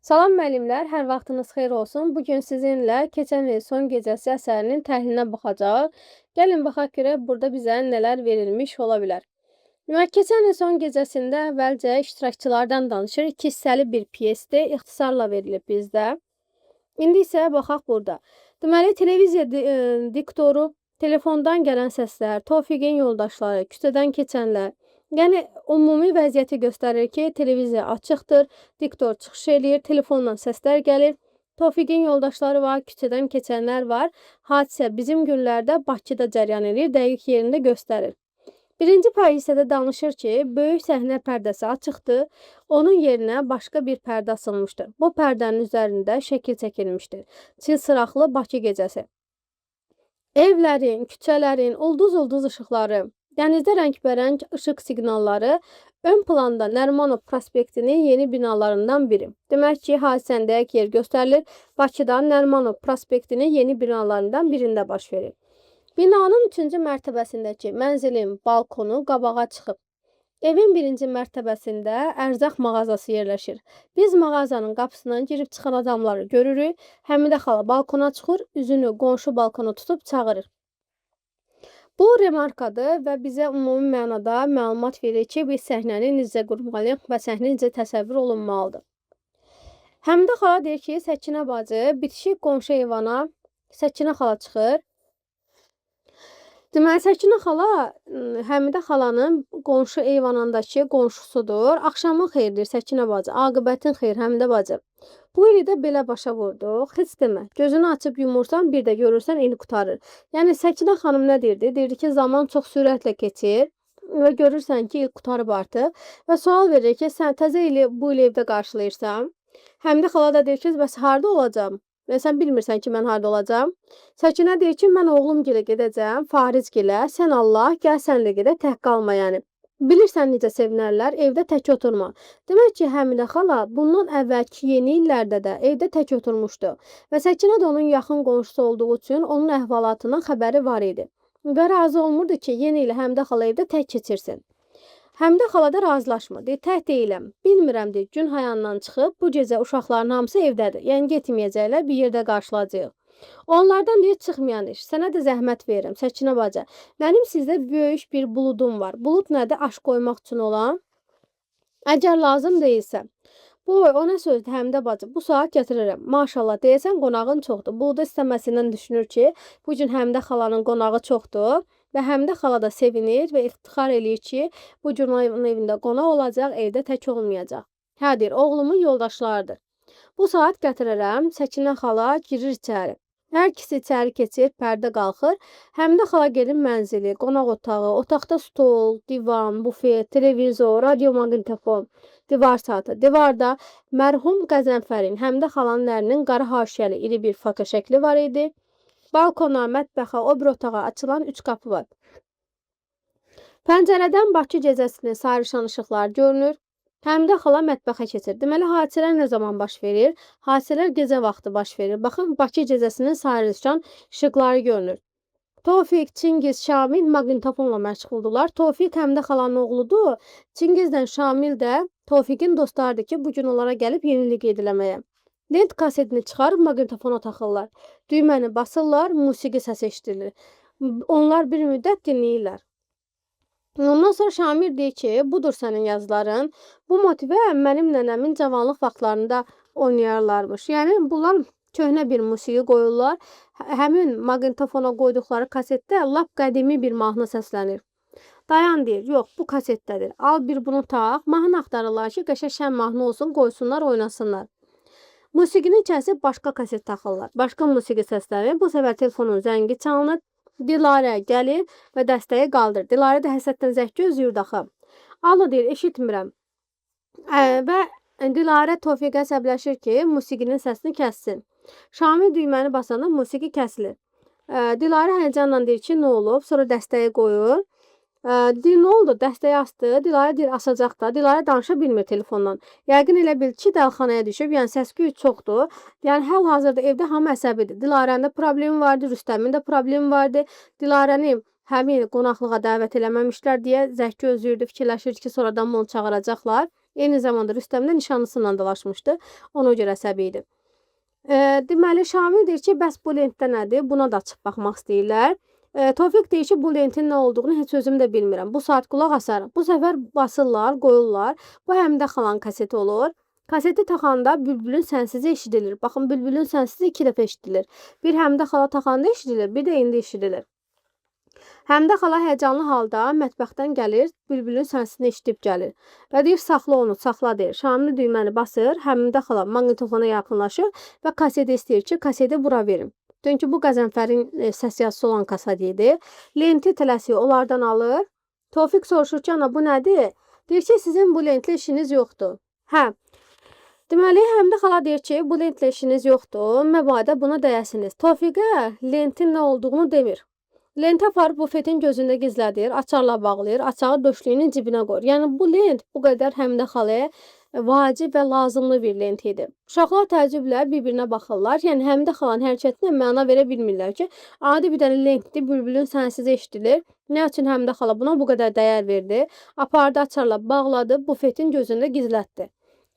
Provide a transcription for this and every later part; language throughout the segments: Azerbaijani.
Salam müəllimlər, hər vaxtınız xeyir olsun. Bu gün sizinlə Keçən il son gecəsi əsərinin təhlilinə baxacağıq. Gəlin baxaq görək burada bizə nələr verilmiş ola bilər. Demək, Keçən il son gecəsində əvvəlcə iştirakçılardan danışır. 2 hissəli bir pyesdir, ixtisarla verilib bizdə. İndi isə baxaq burada. Deməli, televiziya diktoru, telefondan gələn səslər, Tofiqin yoldaşları, küçədən keçənlər. Yəni, ümumi vəziyyəti göstərir ki, televiziya açıqdır, diktor çıxış eləyir, telefonla səslər gəlir, Tofiqin yoldaşları var, küçədən keçənlər var. Hadisə bizim günlərdə Bakıda cəryan edir, dəqiq yerində göstərir. Birinci hissədə danışır ki, böyük səhnə pərdəsi açıqdır, onun yerinə başqa bir pərdə asılmışdır. Bu pərdənin üzərində şəkil çəkilmişdir. Çil sıraqlı Bakı gecəsi. Evlərin, küçələrin, ulduz-ulduz işıqları, dənizdə rəngbərəng işıq siqnalları, ön planda Nərimanov prospektinin yeni binalarından biri. Demək ki, hadisənin dəqiq yer göstərilir. Bakıda Nərimanov prospektinin yeni binalarından birində baş verir. Binanın 3-cü mərtəbəsindəki mənzilin balkonu qabağa çıxıb. Evin 1-ci mərtəbəsində ərzaq mağazası yerləşir. Biz mağazanın qapısından girib çıxan adamları görürük. Həmidə xala balkona çıxır, üzünü qonşu balkona tutub çağırır. Bu remarkadır və bizə ümumi mənada məlumat verir ki, biz səhnəni necə qurmalıyıq və səhnə necə təsəvvür olunmalıdır. Həmidə xala deyir ki, Səkinə bacı bitişik qonşu eyvana Səkinə xala çıxır. Deməli, Səkinə xala Həmidə xalanın qonşu eyvanındakı qonşusudur. Axşamın xeyirdir Səkinə bacı, aqibətin xeyir Həmidə bacı. Bu ili də belə başa vurduq. Heç demə, gözünü açıb yumursan, bir də görürsən ili qutarır. Yəni, Səkinə xanım nə deyirdi? Deyirdi ki, zaman çox sürətlə keçir və görürsən ki, il qutarıb artıq və sual verir ki, sən təzə ili bu il evdə qarşılayırsan. Həmidə xala da deyir ki, bəs harda olacam? Və sən bilmirsən ki, mən harda olacam. Səkinə deyir ki, mən oğlum gilə gedəcəm, Fariz gilə, sən Allah, gəl sən də gedə, tək qalma yəni. Bilirsən necə sevinərlər, evdə tək oturma. Demək ki, Həmidə xala bundan əvvəlki yeni illərdə də evdə tək oturmuşdu. Və Səkinə də onun yaxın qonşusu olduğu üçün onun əhvalatından xəbəri var idi. Və razı olmurdu ki, yeni ilə Həmidə xala evdə tək keçirsin. Həmidə xala da razılaşmır. Deyir, tək deyiləm. Bilmirəm, deyir, gün hayandan çıxıb, bu gecə uşaqların hamısı evdədir. Yəni, getməyəcəklər, bir yerdə qarşılayacağıq. Onlardan deyir, çıxmayan iş. Sənə də zəhmət verirəm, Səkinə bacı. Mənim sizdə böyük bir buludum var. Bulud nədir? Aş qoymaq üçün olan. Əgər lazım deyilsə. Bu, o nə sözdür, Həmidə bacı? Bu saat gətirirəm. Maşallah, deyəsən qonağın çoxdur. Buludu istəməsindən düşünür ki, bu gün Həmidə xalanın qonağı çoxdur. Və Həmidə xala da sevinir və iftixar eləyir ki, bu gün onun evində qonaq olacaq, evdə tək olmayacaq. Hə, deyir, oğlumun yoldaşlarıdır. Bu saat gətirərəm, Səkinə xala girir içəri. Hər ikisi içəri keçir, pərdə qalxır. Həmidə xala gedir mənzili, qonaq otağı, otaqda stol, divan, bufet, televizor, radio maqnitofon, divar saatı. Divarda mərhum Qəzənfərin, Həmidə xalanın ərinin qara haşiyəli iri bir foto şəkli var idi. Balkona, mətbəxə, o bir otağa açılan 3 qapı var. Pəncərədən Bakı gecəsinin sayrışan işıqları görünür. Həmidə xala mətbəxə keçir. Deməli, hadisələr nə zaman baş verir? Hadisələr gecə vaxtı baş verir. Baxın, Bakı gecəsinin sayrışan işıqları görünür. Tofiq, Çingiz, Şamil maqnitofonla məşğuldurlar. Tofiq Həmidə xalanın oğludur. Çingizlə Şamil də Tofiqin dostlarıdır ki, bu gün onlara gəlib yenilik ediləməyə. Lent kasetini çıxarıb maqnitofona taxırlar. Düyməni basırlar, musiqi səsi eşidilir. Onlar bir müddət dinləyirlər. Ondan sonra Şamil deyir ki, budur sənin yazıların. Bu motivə mənim nənəmin cavanlıq vaxtlarında oynayarlarmış. Yəni, bunlar köhnə bir musiqi qoyurlar. Həmin maqnitofona qoyduqları kasetdə lap qədimi bir mahnı səslənir. Dayan deyir, yox, bu kasetdədir. Al bir bunu tax, mahnı axtarırlar ki, qəşəng şən mahnı olsun, qoysunlar, oynasınlar. Musiqini kəsib başqa kaset taxırlar. Başqa musiqi səslənir. Bu səfər telefonun zəngi çalınır. Dilarə gəlir və dəstəyi qaldırır. Dilarə də həsəddən zəng gözləyir axı. Allah deyir, eşitmirəm. Və Dilarə Tofiqə əsəbləşir ki, musiqinin səsini kəssin. Şamil düyməni basanda musiqi kəsilir. Dilarə həyəcanla deyir ki, nə olub? Sonra dəstəyi qoyur. Deyir, nə oldu? Dəstəyi asdı. Dilarə deyir, asacaq da. Dilarə danışa bilmir telefondan. Yəqin elə bil ki, dəlxanaya düşüb. Yəni, səs-küy çoxdur. Yəni, hal-hazırda evdə hamı əsəbidir. Dilarənin də problemi vardı, Rüstəmin də problemi vardı. Dilarəni həmin qonaqlığa dəvət eləməmişlər deyə zəng gözləyirdi, fikirləşirdi ki, sonradan bunu çağıracaqlar. Eyni zamanda Rüstəm də nişanlısıyla dalaşmışdı. Ona görə əsəbi idi. Deməli, Şamil deyir ki, bəs bu lentdə nədir? Buna da açıb baxmaq istəyirlər. Tofiq deyir ki, bu lentin nə olduğunu heç özüm də bilmirəm. Bu saat qulaq asarım. Bu səfər basırlar, qoyurlar. Bu Həmidə xalanın kaseti olur. Kaseti taxanda Bülbülün sənsizi eşidilir. Baxın, Bülbülün sənsizi 2 dəfə eşidilir. Bir Həmidə xala taxanda eşidilir, bir də indi eşidilir. Həmidə xala həyəcanlı halda mətbəxdən gəlir, Bülbülün səsini eşidib gəlir və deyir, saxla onu, saxla deyir. Şamil düyməni basır, Həmidə xala maqnitofona yaxınlaşır və kaseti istəyir ki, kaseti bura verim. Çünki bu Qəzənfərin səs yazısı olan kaset idi. Lenti tələsik onlardan alır. Tofiq soruşur ki, ana bu nədir? Deyir ki, sizin bu lentlə işiniz yoxdur. Hə. Deməli, Həmidə xala deyir ki, bu lentlə işiniz yoxdur, məbadə buna dəyəsiniz. Tofiqə lentin nə olduğunu demir. Lenti aparıb bufetin gözündə gizlədir, açarla bağlayır, açağı döşlüyünün cibinə qoyur. Yəni bu lent bu qədər Həmidə xalaya vacib və lazımlı bir lent idi. Uşaqlar təəccüblə bir-birinə baxırlar. Yəni Həmidə xalanın hərəkətinə məna verə bilmirlər ki, adi bir dənə lentdir, Bülbülün sənsizi eşidilir. Nə üçün Həmidə xala buna bu qədər dəyər verdi? Apardı, açarla bağladı, bufetin gözündə gizlətdi.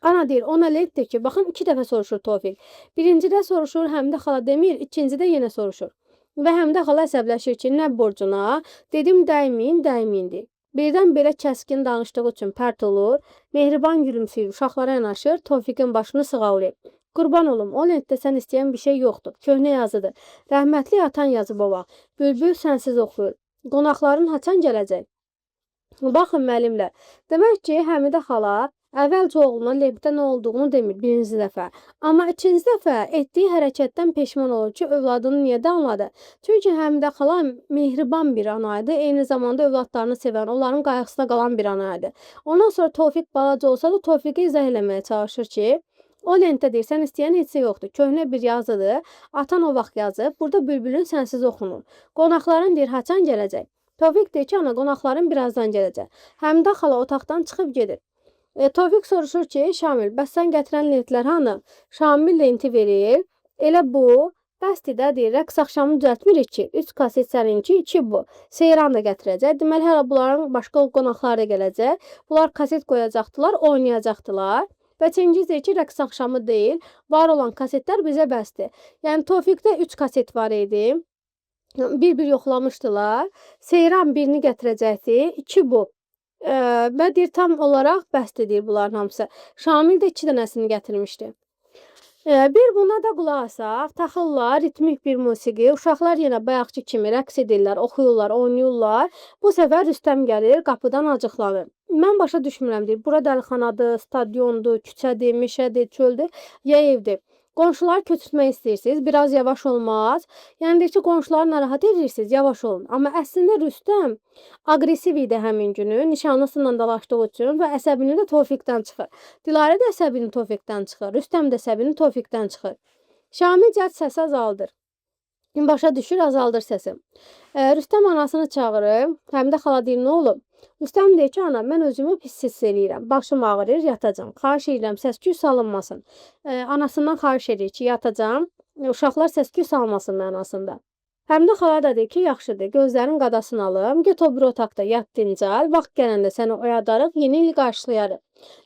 Ana deyir, ona lentdir ki, baxın 2 dəfə soruşur Tofiq. Birincidə soruşur, Həmidə xala demir, ikincidə yenə soruşur. Və Həmidə xala əsəbləşir ki, nə borcuna? Dedim, dəyməyin, dəyməyindir. Birdən belə kəskin danışdığı üçün pərt olur, mehriban gülümsüyür, uşaqlara yanaşır, Tofiqin başını sığallayır. Qurban olum, o lentdə sən istəyən bir şey yoxdur. Köhnə yazıdır. Rəhmətli atan yazıb o vaxt. Bülbül sənsiz oxuyur. Qonaqların haçan gələcək? Baxın müəllimlər. Demək ki, Həmidə xala əvvəlcə oğluna lentdə nə olduğunu demir birinci dəfə. Amma ikinci dəfə etdiyi hərəkətdən peşman olur ki, övladını niyə danladı? Çünki Həmidə xala mehriban bir ana idi, eyni zamanda övladlarını sevən, onların qayğısına qalan bir ana idi. Ondan sonra Tofiq balaca olsa da Tofiqi izah eləməyə çalışır ki, o lentdə deyir, sən istəyən heç yoxdur. Köhnə bir yazıdır. Atan o vaxt yazıb. Burada Bülbülün sənsiz oxunur. Qonaqların deyir, haçan gələcək? Tofiq deyir ki, ana qonaqların birazdan gələcək. Həmidə xala otaqdan çıxıb gedir. Tofiq soruşur ki, Şamil, bəs sən gətirən lentlər hanı? Şamil lenti verir. Elə bu, bəsdir də deyir, rəqs axşamı düzəltmirik ki, 3 kaset səninki, 2 bu. Seyran da gətirəcək. Deməli, hələ bunların başqa qonaqları da gələcək. Bunlar kaset qoyacaqdılar, oynayacaqdılar. Və Çingiz deyir ki, rəqs axşamı deyil, var olan kasetlər bizə bəsdir. Yəni, Tofiqdə 3 kaset var idi. Bir-bir yoxlamışdılar. Seyran birini gətirəcəkdi, 2 bu. Və deyir, tam olaraq bəsdir deyir bunların hamısı. Şamil də 2 dənəsini gətirmişdi. Bir buna da qulaq asaq, taxırlar ritmik bir musiqi, uşaqlar yenə bayaqki kimi rəqs edirlər, oxuyurlar, oynayırlar. Bu səfər Rüstəm gəlir, qapıdan acıqlanır. Mən başa düşmürəm deyir, bura dəlixanadır, stadiondur, küçədir, meşədir, çöldür, ya evdir. Qonşuları köçürtmək istəyirsiniz, biraz yavaş olmaz. Yəni deyir ki, qonşuları narahat edirsiniz, yavaş olun. Amma əslində Rüstəm aqressiv idi həmin günü, nişanlısıyla dalaşdığı üçün və əsəbini də Tofiqdən çıxır. Dilarə də əsəbini Tofiqdən çıxır, Rüstəm də əsəbini Tofiqdən çıxır. Şamil cəld səsi azaldır. Başa düşür, azaldır səsi. Rüstəm anasını çağırır, Həmidə xala deyir, nə olub? Rüstəm deyir ki, ana, mən özümü pis hiss eləyirəm. Başım ağrır, yatacam. Xahiş edirəm, səs-küy salınmasın. Anasından xahiş edir ki, yatacam. Uşaqlar səs-küy salmasın mənasında. Həmidə xala da deyir ki, yaxşıdır, gözlərin qadasını alım, get o bir otaqda yat dincəl, vaxt gələndə səni oyadarıq, yeni il qarşılayarıq.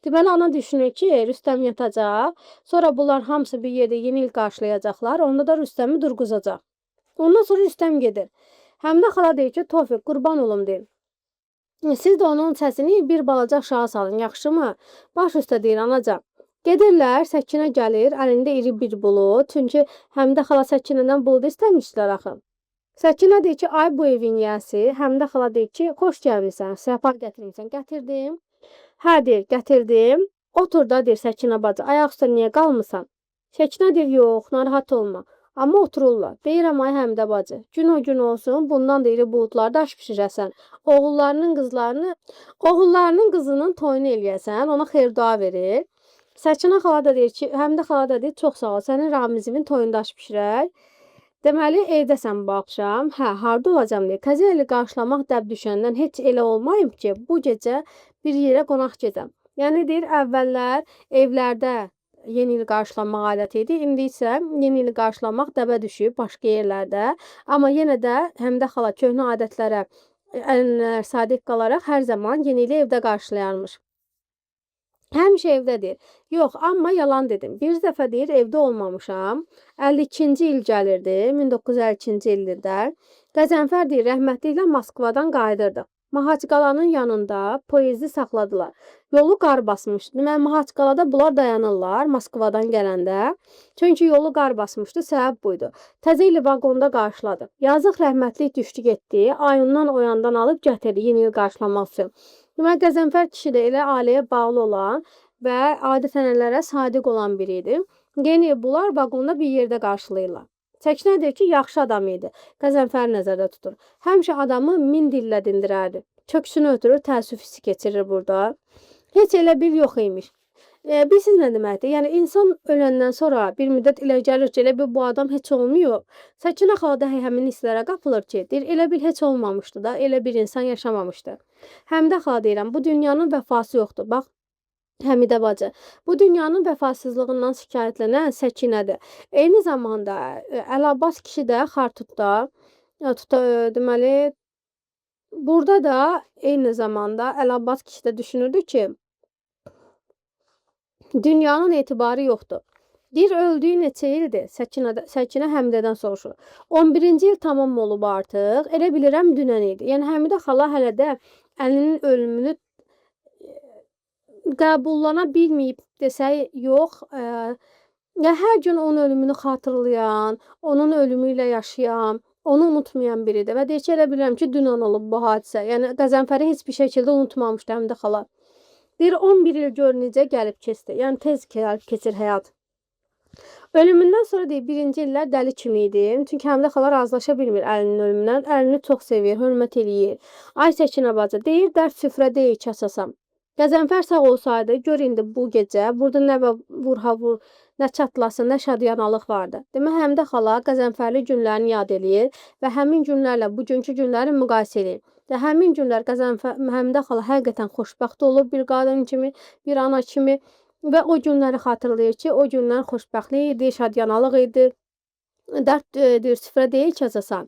Deməli, ana düşünür ki, Rüstəm yatacaq, sonra bunlar hamısı bir yerdə yeni il qarşılayacaqlar, onda da Rüstəmi durğuzacaq. Ondan sonra Rüstəm gedir. Həmidə xala deyir ki, Tofiq, qurban olum deyir. Siz də onun səsini bir balaca aşağı salın, yaxşımı? Baş üstə deyir, anacan. Gedirlər, Səkinə gəlir, əlində iri bir bulud. Çünki Həmidə xala Səkinədən bulud istəmişdilər axı. Səkinə deyir ki, ay bu evin yiyəsi. Həmidə xala deyir ki, xoş gəlmirsən, səhpar gətirirsən. Gətirdim. Hə deyir, gətirdim. Otur da deyir Səkinə bacı, ayaq üstə niyə qalmısan? Səkinə deyir, yox, narahat olma. Amma otururlar. Deyirəm, ay Həmidə bacı, gün o gün olsun, bundan da iri buludlar daş pişirəsən. Oğullarının qızının toyunu eləyəsən, ona xeyir dua verir. Səkinə xala da deyir ki, Həmidə xala da deyir, çox sağ ol, sənin Ramizivin toyunu daş pişirək. Deməli, evdəsən bu axşam. Hə, harda olacam deyir. Kəzəyəli qarşılamaq dəb düşəndən heç elə olmayıb ki, bu gecə bir yerə qonaq gedəm. Yəni deyir, əvvəllər evlərdə yeni il qarşılanmaq adəti idi. İndi isə yeni ili qarşılamaq dəbə düşüb başqa yerlərdə. Amma yenə də Həmidə xala köhnə adətlərə sadiq qalaraq hər zaman yeni ili evdə qarşılayarmış. Həmişə evdədir. Yox, amma yalan dedim. Bir dəfə deyir evdə olmamışam. 52-ci il gəlirdi, 1952-ci ildə. Qəzənfər deyir rəhmətliklə Moskvadan qayıdırdıq. Mahaçqalanın yanında poyezdi saxladılar. Yolu qar basmışdı. Deməli Mahaçqalada bunlar dayanırlar Moskvadan gələndə. Çünki yolu qar basmışdı, səbəb buydu. Təzə ili vaqonda qarşıladı. Yazıq rəhmətlik düşdü getdi. Ayından oyandan alıb gətirdi yeni il qarşılamaq üçün. Deməli Qəzənfər kişi də elə ailəyə bağlı olan və adət-ənənələrə sadiq olan biri idi. Yeni il bunlar vaqonda bir yerdə qarşılayırlar. Səkinə deyir ki, yaxşı adam idi. Qəzənfər nəzərdə tutur. Həmişə adamı min dillə dindirərdi. Köksünü ötürür, təəssüf hissi keçirir burada. Heç elə bir yox imiş. Bilirsiniz nə deməkdir? Yəni insan öləndən sonra bir müddət elə gəlir ki, elə bir bu adam heç olmuyor. Səkinə xala da həmin hisslərə qapılır ki, deyir elə bil heç olmamışdı da, elə bir insan yaşamamışdı. Həmidə xala deyirəm, bu dünyanın vəfası yoxdur. Bax, Həmidə bacı, bu dünyanın vəfasızlığından şikayətlənən Səkinədir. Eyni zamanda Əlabbas kişi də Xartutda, deməli, burada da eyni zamanda Əlabbas kişi də düşünürdü ki, dünyanın etibarı yoxdur. Deyir, öldüyü neçə ildir? Səkinə Həmidədən soruşur. 11-ci il tamam olub artıq. Elə bilirəm dünən idi. Yəni Həmidə xala hələ də əlinin ölümünü qəbullana bilməyib desək, yox. Ya hər gün onun ölümünü xatırlayan, onun ölümü ilə yaşayan, onu unutmayan biridir. Və deyir ki, elə bilirəm ki, dünən olub bu hadisə. Yəni Qəzənfəri heç bir şəkildə unutmamışdı Həmidə xala. Deyir 11 il gör necə gəlib keçdi. Yəni tez gəlib keçir həyat. Ölümündən sonra deyir, birinci illər dəli kimi idi. Çünki Həmidə xala razılaşa bilmir əlinin ölümündən. Əlini çox sevir, hörmət eləyir. Ay Səkinə bacı, deyir dərd süfrədə heç asasam. Qəzənfər sağ olsaydı, gör indi bu gecə burada nə vur-havur, nə çatlasın, nə şadyanalıq vardı. Demək Həmidə xala Qəzənfərli günlərini yad eləyir və həmin günlərlə bugünkü günləri müqayisə edir. Və həmin günlər Həmidə xala həqiqətən xoşbəxt olub bir qadın kimi, bir ana kimi və o günləri xatırlayır ki, o günlər xoşbəxtlik idi, şadyanalıq idi. Dərd deyir, süfrə deyil ki, asasan.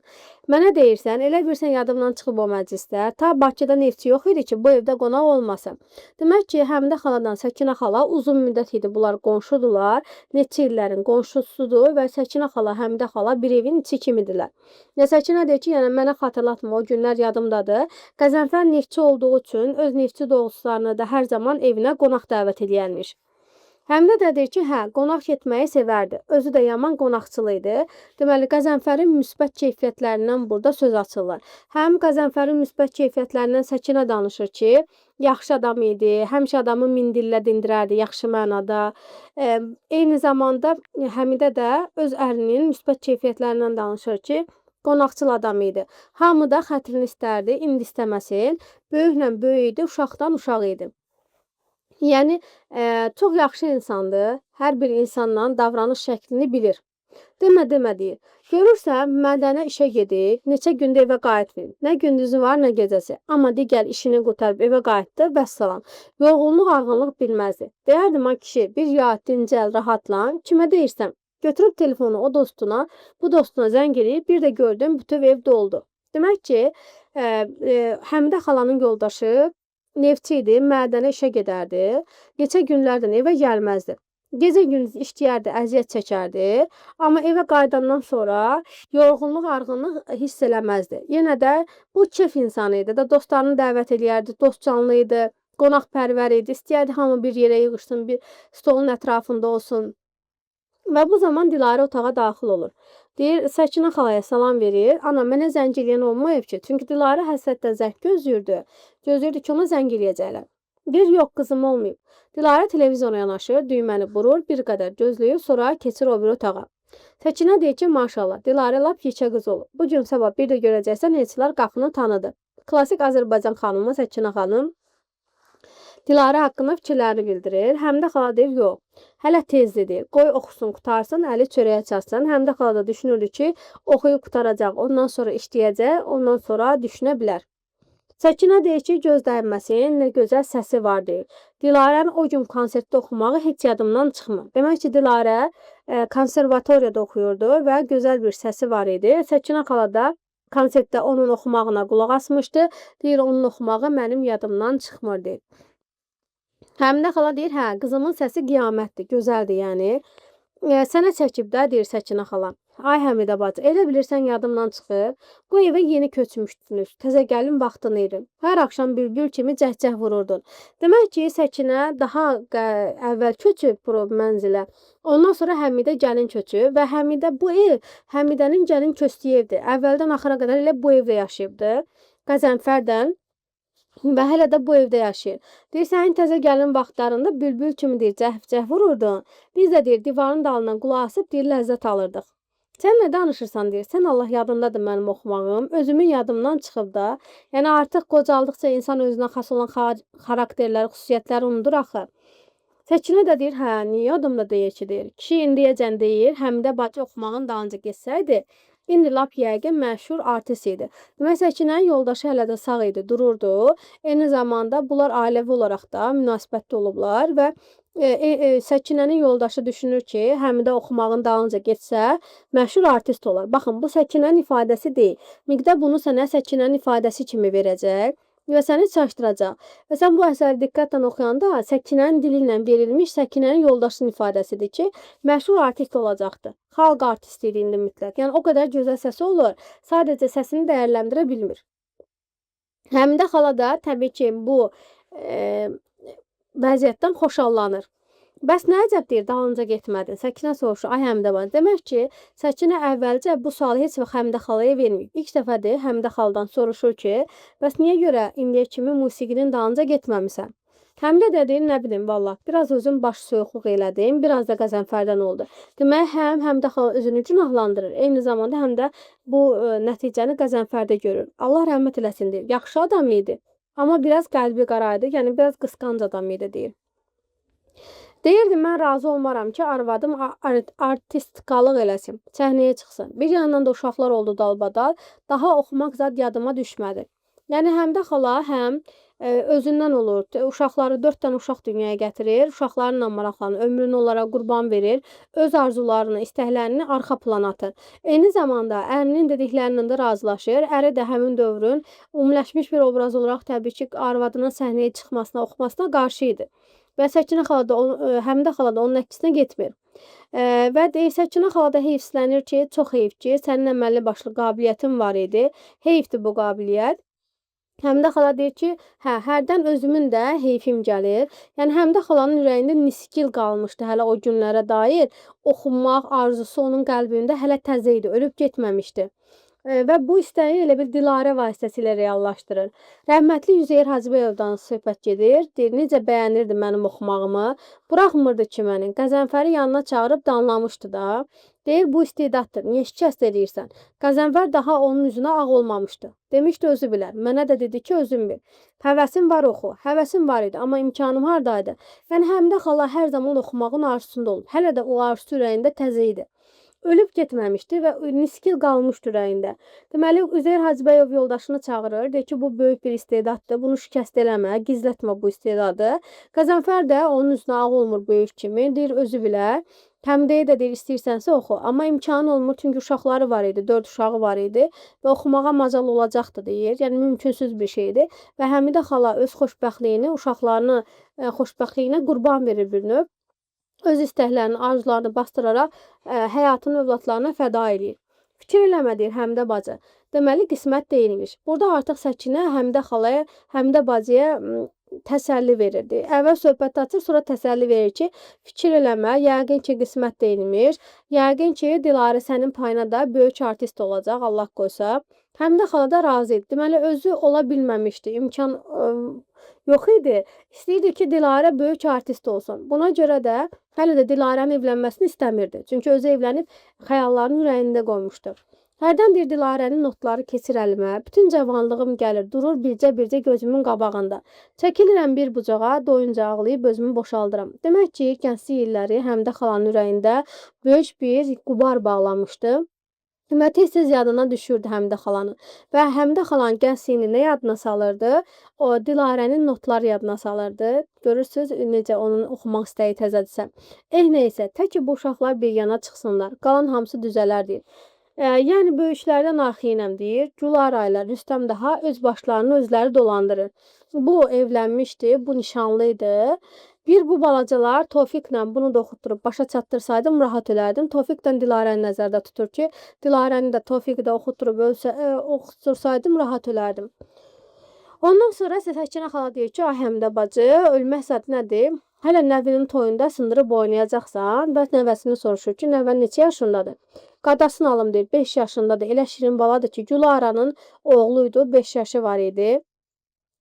Mənə deyirsən, elə bilirsən yadımdan çıxıb o məclisdə. Ta Bakıda neftçi yox idi ki, bu evdə qonaq olmasın. Demək ki, Həmidə xaladan Səkinə xala uzun müddət idi bunlar qonşudular. Neçə illərin qonşusudur və Səkinə xala, Həmidə xala bir evin içi kimidirlər. Ya Səkinə deyir ki, yəni mənə xatırlatma, o günlər yadımdadır. Qəzənfər neftçi olduğu üçün öz neftçi dostlarını da hər zaman evinə qonaq dəvət edərmiş. Həmidə də deyir ki, hə, qonaq getməyi sevərdi. Özü də yaman qonaqçılı idi. Deməli, Qəzənfərin müsbət keyfiyyətlərindən burada söz açırlar. Həm Qəzənfərin müsbət keyfiyyətlərindən Səkinə danışır ki, yaxşı adam idi, həmişə adamı min dillə dindirərdi, yaxşı mənada. Eyni zamanda Həmidə də öz ərinin müsbət keyfiyyətlərindən danışır ki, qonaqçıl adam idi. Hamı da xətrini istərdi, indi istəməsin. Böyüklə böyük idi, uşaqdan uşaq idi. Yəni, çox yaxşı insandır. Hər bir insanla davranış şəklini bilir. Demə deyir. Görürsən, mədənə işə gedib, neçə gündə evə qayıtmır. Nə gündüzü var, nə gecəsi. Amma digər işini qurtarıb evə qayıtdı, vəssalam. Yorğunluq, arğınlıq bilməzdi. Deyərdim, kişi, bir yat, dincəl, rahatlan. Kimə deyirsən? Götürüb telefonu o dostuna, bu dostuna zəng eləyib, bir də gördüm, bütöv ev doldu. Demək ki, Həmidə xalanın yoldaşı neftçi idi, mədənə işə gedərdi. Neçə günlərdən evə gəlməzdi. Gecə-gündüz işləyərdi, əziyyət çəkərdi. Amma evə qayıdandan sonra yorğunluq, arğınlıq hiss eləməzdi. Yenə də bu kef insanı idi da, dostlarını dəvət eləyərdi, dostcanlı idi, qonaqpərvər idi. İstəyərdi hamı bir yerə yığışsın, bir stolun ətrafında olsun. Və bu zaman Dilarə otağa daxil olur. Deyir, Səkinə xalaya salam verir. Ana, mənə zəng eləyən olmayıb ki. Çünki Dilarə həsrətlə zəng gözləyirdi. Gözləyirdi ki, ona zəng eləyəcəklər. Deyir, yox qızım olmayıb. Dilarə televizyona yanaşır, düyməni burur, bir qədər gözləyir, sonra keçir o bir otağa. Səkinə deyir ki, maşallah, Dilarə lap yekə qız olub. Bu gün sabah bir də görəcəksən, heçlər qapını tanıdı. Klasik Azərbaycan xanımı Səkinə xanım Dilarə haqqında fikirlərini bildirir. Həmidə xala deyir, yox, hələ tezdir. Qoy oxusun, qutarsın, əli çörəyə çatsın. Həmidə xala da düşünürdü ki, oxuyub qutaracaq, ondan sonra işləyəcək, ondan sonra düşünə bilər. Səkinə deyir ki, göz dəyməsin, nə gözəl səsi var deyir. Dilarənin o gün konsertdə oxumağı heç yadımdan çıxmır. Demək ki, Dilarə konservatoriyada oxuyurdu və gözəl bir səsi var idi. Səkinə xala da konsertdə onun oxumağına qulaq asmışdı. Deyir, onun oxumağı mənim yadımdan çıxmır deyir. Həmidə xala deyir, hə, qızımın səsi qiyamətdir, gözəldir yəni. Sənə çəkib də, deyir Səkinə xala. Ay Həmidə bacı, elə bilirsən yadımdan çıxıb. Bu evə yeni köçmüşdünüz. Təzə gəlin vaxtını idi. Hər axşam bülbül kimi cəhcəh vururdun. Demək ki, Səkinə daha əvvəl köçüb bu mənzilə. Ondan sonra Həmidə gəlin köçüb və Həmidə bu ev Həmidənin gəlin köçdüyü evdir. Əvvəldən axıra qədər elə bu evdə yaşayıbdı. Qəzənfərdən və hələ də bu evdə yaşayır. Deyir, sənin təzə gəlin vaxtlarında bülbül kimi deyir, cəhv-cəhv vururdun. Biz də deyir, divarın dalından qulaq asıb deyir, ləzzət alırdıq. Sən nə danışırsan deyir, sən Allah yadındadır mənim oxumağım, özümün yadımdan çıxıb da. Yəni artıq qocaldıqca insan özünə xas olan xarakterləri, xüsusiyyətləri unudur axı. Səkinə də deyir, hə, niyə yadımda deyir ki, deyir. Kişi indiyəcən deyir, Həmidə bacı oxumağın dalınca getsəydi, indi lap yəqin məşhur artist idi. Demək, Səkinənin yoldaşı hələ də sağ idi, dururdu. Eyni zamanda bunlar ailəvi olaraq da münasibətli olublar və Səkinənin yoldaşı düşünür ki, Həmidə oxumağın dalınca getsə, məşhur artist olar. Baxın, bu Səkinənin ifadəsi deyil. Miqdə bunu sənə Səkinənin ifadəsi kimi verəcək və səni çaşdıracaq. Və sən bu əsəri diqqətlə oxuyanda Səkinənin dili ilə verilmiş Səkinənin yoldaşının ifadəsidir ki, məşhur artist olacaqdır. Xalq artisti idi indi mütləq. Yəni o qədər gözəl səsi olur, sadəcə səsini dəyərləndirə bilmir. Həmidə xala da təbii ki, bu vəziyyətdən xoşallanır. Bəs nə əcəb deyir, dalınca getmədin? Səkinə soruşur, ay Həmidə bacı. Demək ki, Səkinə əvvəlcə bu sualı heç vaxt Həmidə xalaya verməyib. İlk dəfədir Həmidə xaladan soruşur ki, bəs niyə görə indiyə kimi musiqinin dalınca getməmisən? Həmidə də deyir, nə bilim, vallah, biraz özüm baş soyuqluq elədim, biraz da Qəzənfərdən oldu. Demək, Həmidə xala özünü günahlandırır. Eyni zamanda həm də bu nəticəni Qəzənfərdə görür. Allah rəhmət eləsin deyir. Yaxşı adam idi, amma biraz qəlbi qara idi, yəni biraz qısqanc adam idi deyir. Deyirdi, mən razı olmaram ki, arvadım artistqalıq eləsin, səhnəyə çıxsın. Bir yandan da uşaqlar oldu dalbadal, daha oxumaq zad yadıma düşmədi. Yəni, Həmidə xala həm özündən olur, uşaqları 4 dənə uşaq dünyaya gətirir, uşaqlarla maraqlanır, ömrünü onlara qurban verir, öz arzularını, istəklərini arxa plana atır. Eyni zamanda ərinin dediklərindən də razılaşır, əri də həmin dövrün ümumiləşmiş bir obraz olaraq təbii ki, arvadının səhnəyə çıxmasına, oxumasına qarşı idi. Və Səkinə xala da, Həmidə xala da onun əksinə getmir. Və deyir, Səkinə xala da heyfsilənir ki, çox heyf ki, sənin əməlli başlı qabiliyyətin var idi, heyfdir bu qabiliyyət. Həmidə xala deyir ki, hə, hərdən özümün də heyfim gəlir. Yəni, Həmidə xalanın ürəyində niskil qalmışdı hələ o günlərə dair. Oxunmaq arzusu onun qəlbində hələ təzə idi, ölüb getməmişdi. Və bu istəyi elə bir Dilarə vasitəsilə reallaşdırır. Rəhmətli Üzeyir Hacıyevdən söhbət gedir. Deyir, necə bəyənirdi mənim oxumağımı. Buraxmırdı ki, məni. Qəzənfəri yanına çağırıb danlamışdı da. Deyir, bu istedaddır. Niyə şikəst edirsən? Qəzənfər daha onun üzünə ağ olmamışdı. Demişdi, özü bilər. Mənə də dedi ki, özün bil. Həvəsim var oxu. Həvəsim var idi, amma imkanım hardaydı? Yəni, Həmidə xala hər zaman oxumağın arzusunda olub. Hələ də o arzusu ürəyində təzə idi. Ölüb getməmişdi və niskil qalmışdı ürəyində. Deməli, Üzeyir Hacıbəyov yoldaşını çağırır, deyir ki, bu böyük bir istedaddır, bunu şikəst eləmə, gizlətmə bu istedadı. Qəzənfər də onun üzünə ağ olmur böyük kimi, deyir, özü bilər. Həmidəyə də deyir, istəyirsənsə oxu. Amma imkanı olmur, çünki uşaqları var idi, 4 uşağı var idi və oxumağa macal olacaqdı deyir. Yəni, mümkünsüz bir şeydir. Və Həmidə xala öz xoşbəxtliyini, uşaqlarını xoşbəxtliyinə qurban verir bir növ. Öz istəklərini, arzularını bastıraraq həyatını övladlarına fəda edir. Fikir eləmə deyir Həmidə bacı. Deməli, qismət deyilmiş. Burada artıq Səkinə Həmidə xalaya, Həmidə bacıya təsəlli verirdi. Əvvəl söhbət açır, sonra təsəlli verir ki, fikir eləmə, yəqin ki, qismət deyilmiş. Yəqin ki, Dilarə sənin payına da böyük artist olacaq, Allah qoysa. Həmidə xala da razı idi. Deməli, özü ola bilməmişdi, imkan yox idi. İstəyirdi ki, Dilarə böyük artist olsun. Buna görə də hələ də Dilarənin evlənməsini istəmirdi. Çünki özü evlənib xəyallarını ürəyində qoymuşdu. Hərdən deyir, Dilarənin notları keçir əlimə. Bütün cavanlığım gəlir, durur bircə-bircə gözümün qabağında. Çəkilirəm bir bucağa, doyunca ağlayıb özümü boşaldıram. Demək ki, gənclik illəri Həmidə xalanın ürəyində böyük bir qubar bağlamışdı. Və tez-tez yadına düşürdü Həmidə xalanın. Və Həmidə xalanın gəncliyini nə yadına salırdı? O Dilarənin notları yadına salırdı. Görürsüz necə onun oxumaq istəyi təzədirsə. Neysə, tək ki bu uşaqlar bir yana çıxsınlar. Qalan hamısı düzələr deyir. Yəni böyüklərdən arxayınam deyir. Gülara ilə Rüstəm daha öz başlarını özləri dolandırır. Bu evlənmişdi, bu nişanlı idi Bir bu balacalar Tofiqlə bunu da oxutdurub başa çatdırsaydım rahat ölərdim. Tofiq də Dilarəni nəzərdə tutur ki, Dilarəni də Tofiqi də oxutdurub oxutursaydım rahat ölərdim. Ondan sonra isə Səkinə xala deyir ki, ay Həmidə bacı, ölmək zad nədir? Hələ nəvinin toyunda sındırıb oynayacaqsan. Və nəvəsini soruşur ki, nəvən neçə yaşındadır? Qadasını alım deyir, 5 yaşındadır. Elə şirin baladır ki, Gülaranın oğluydu, 5 yaşı var idi.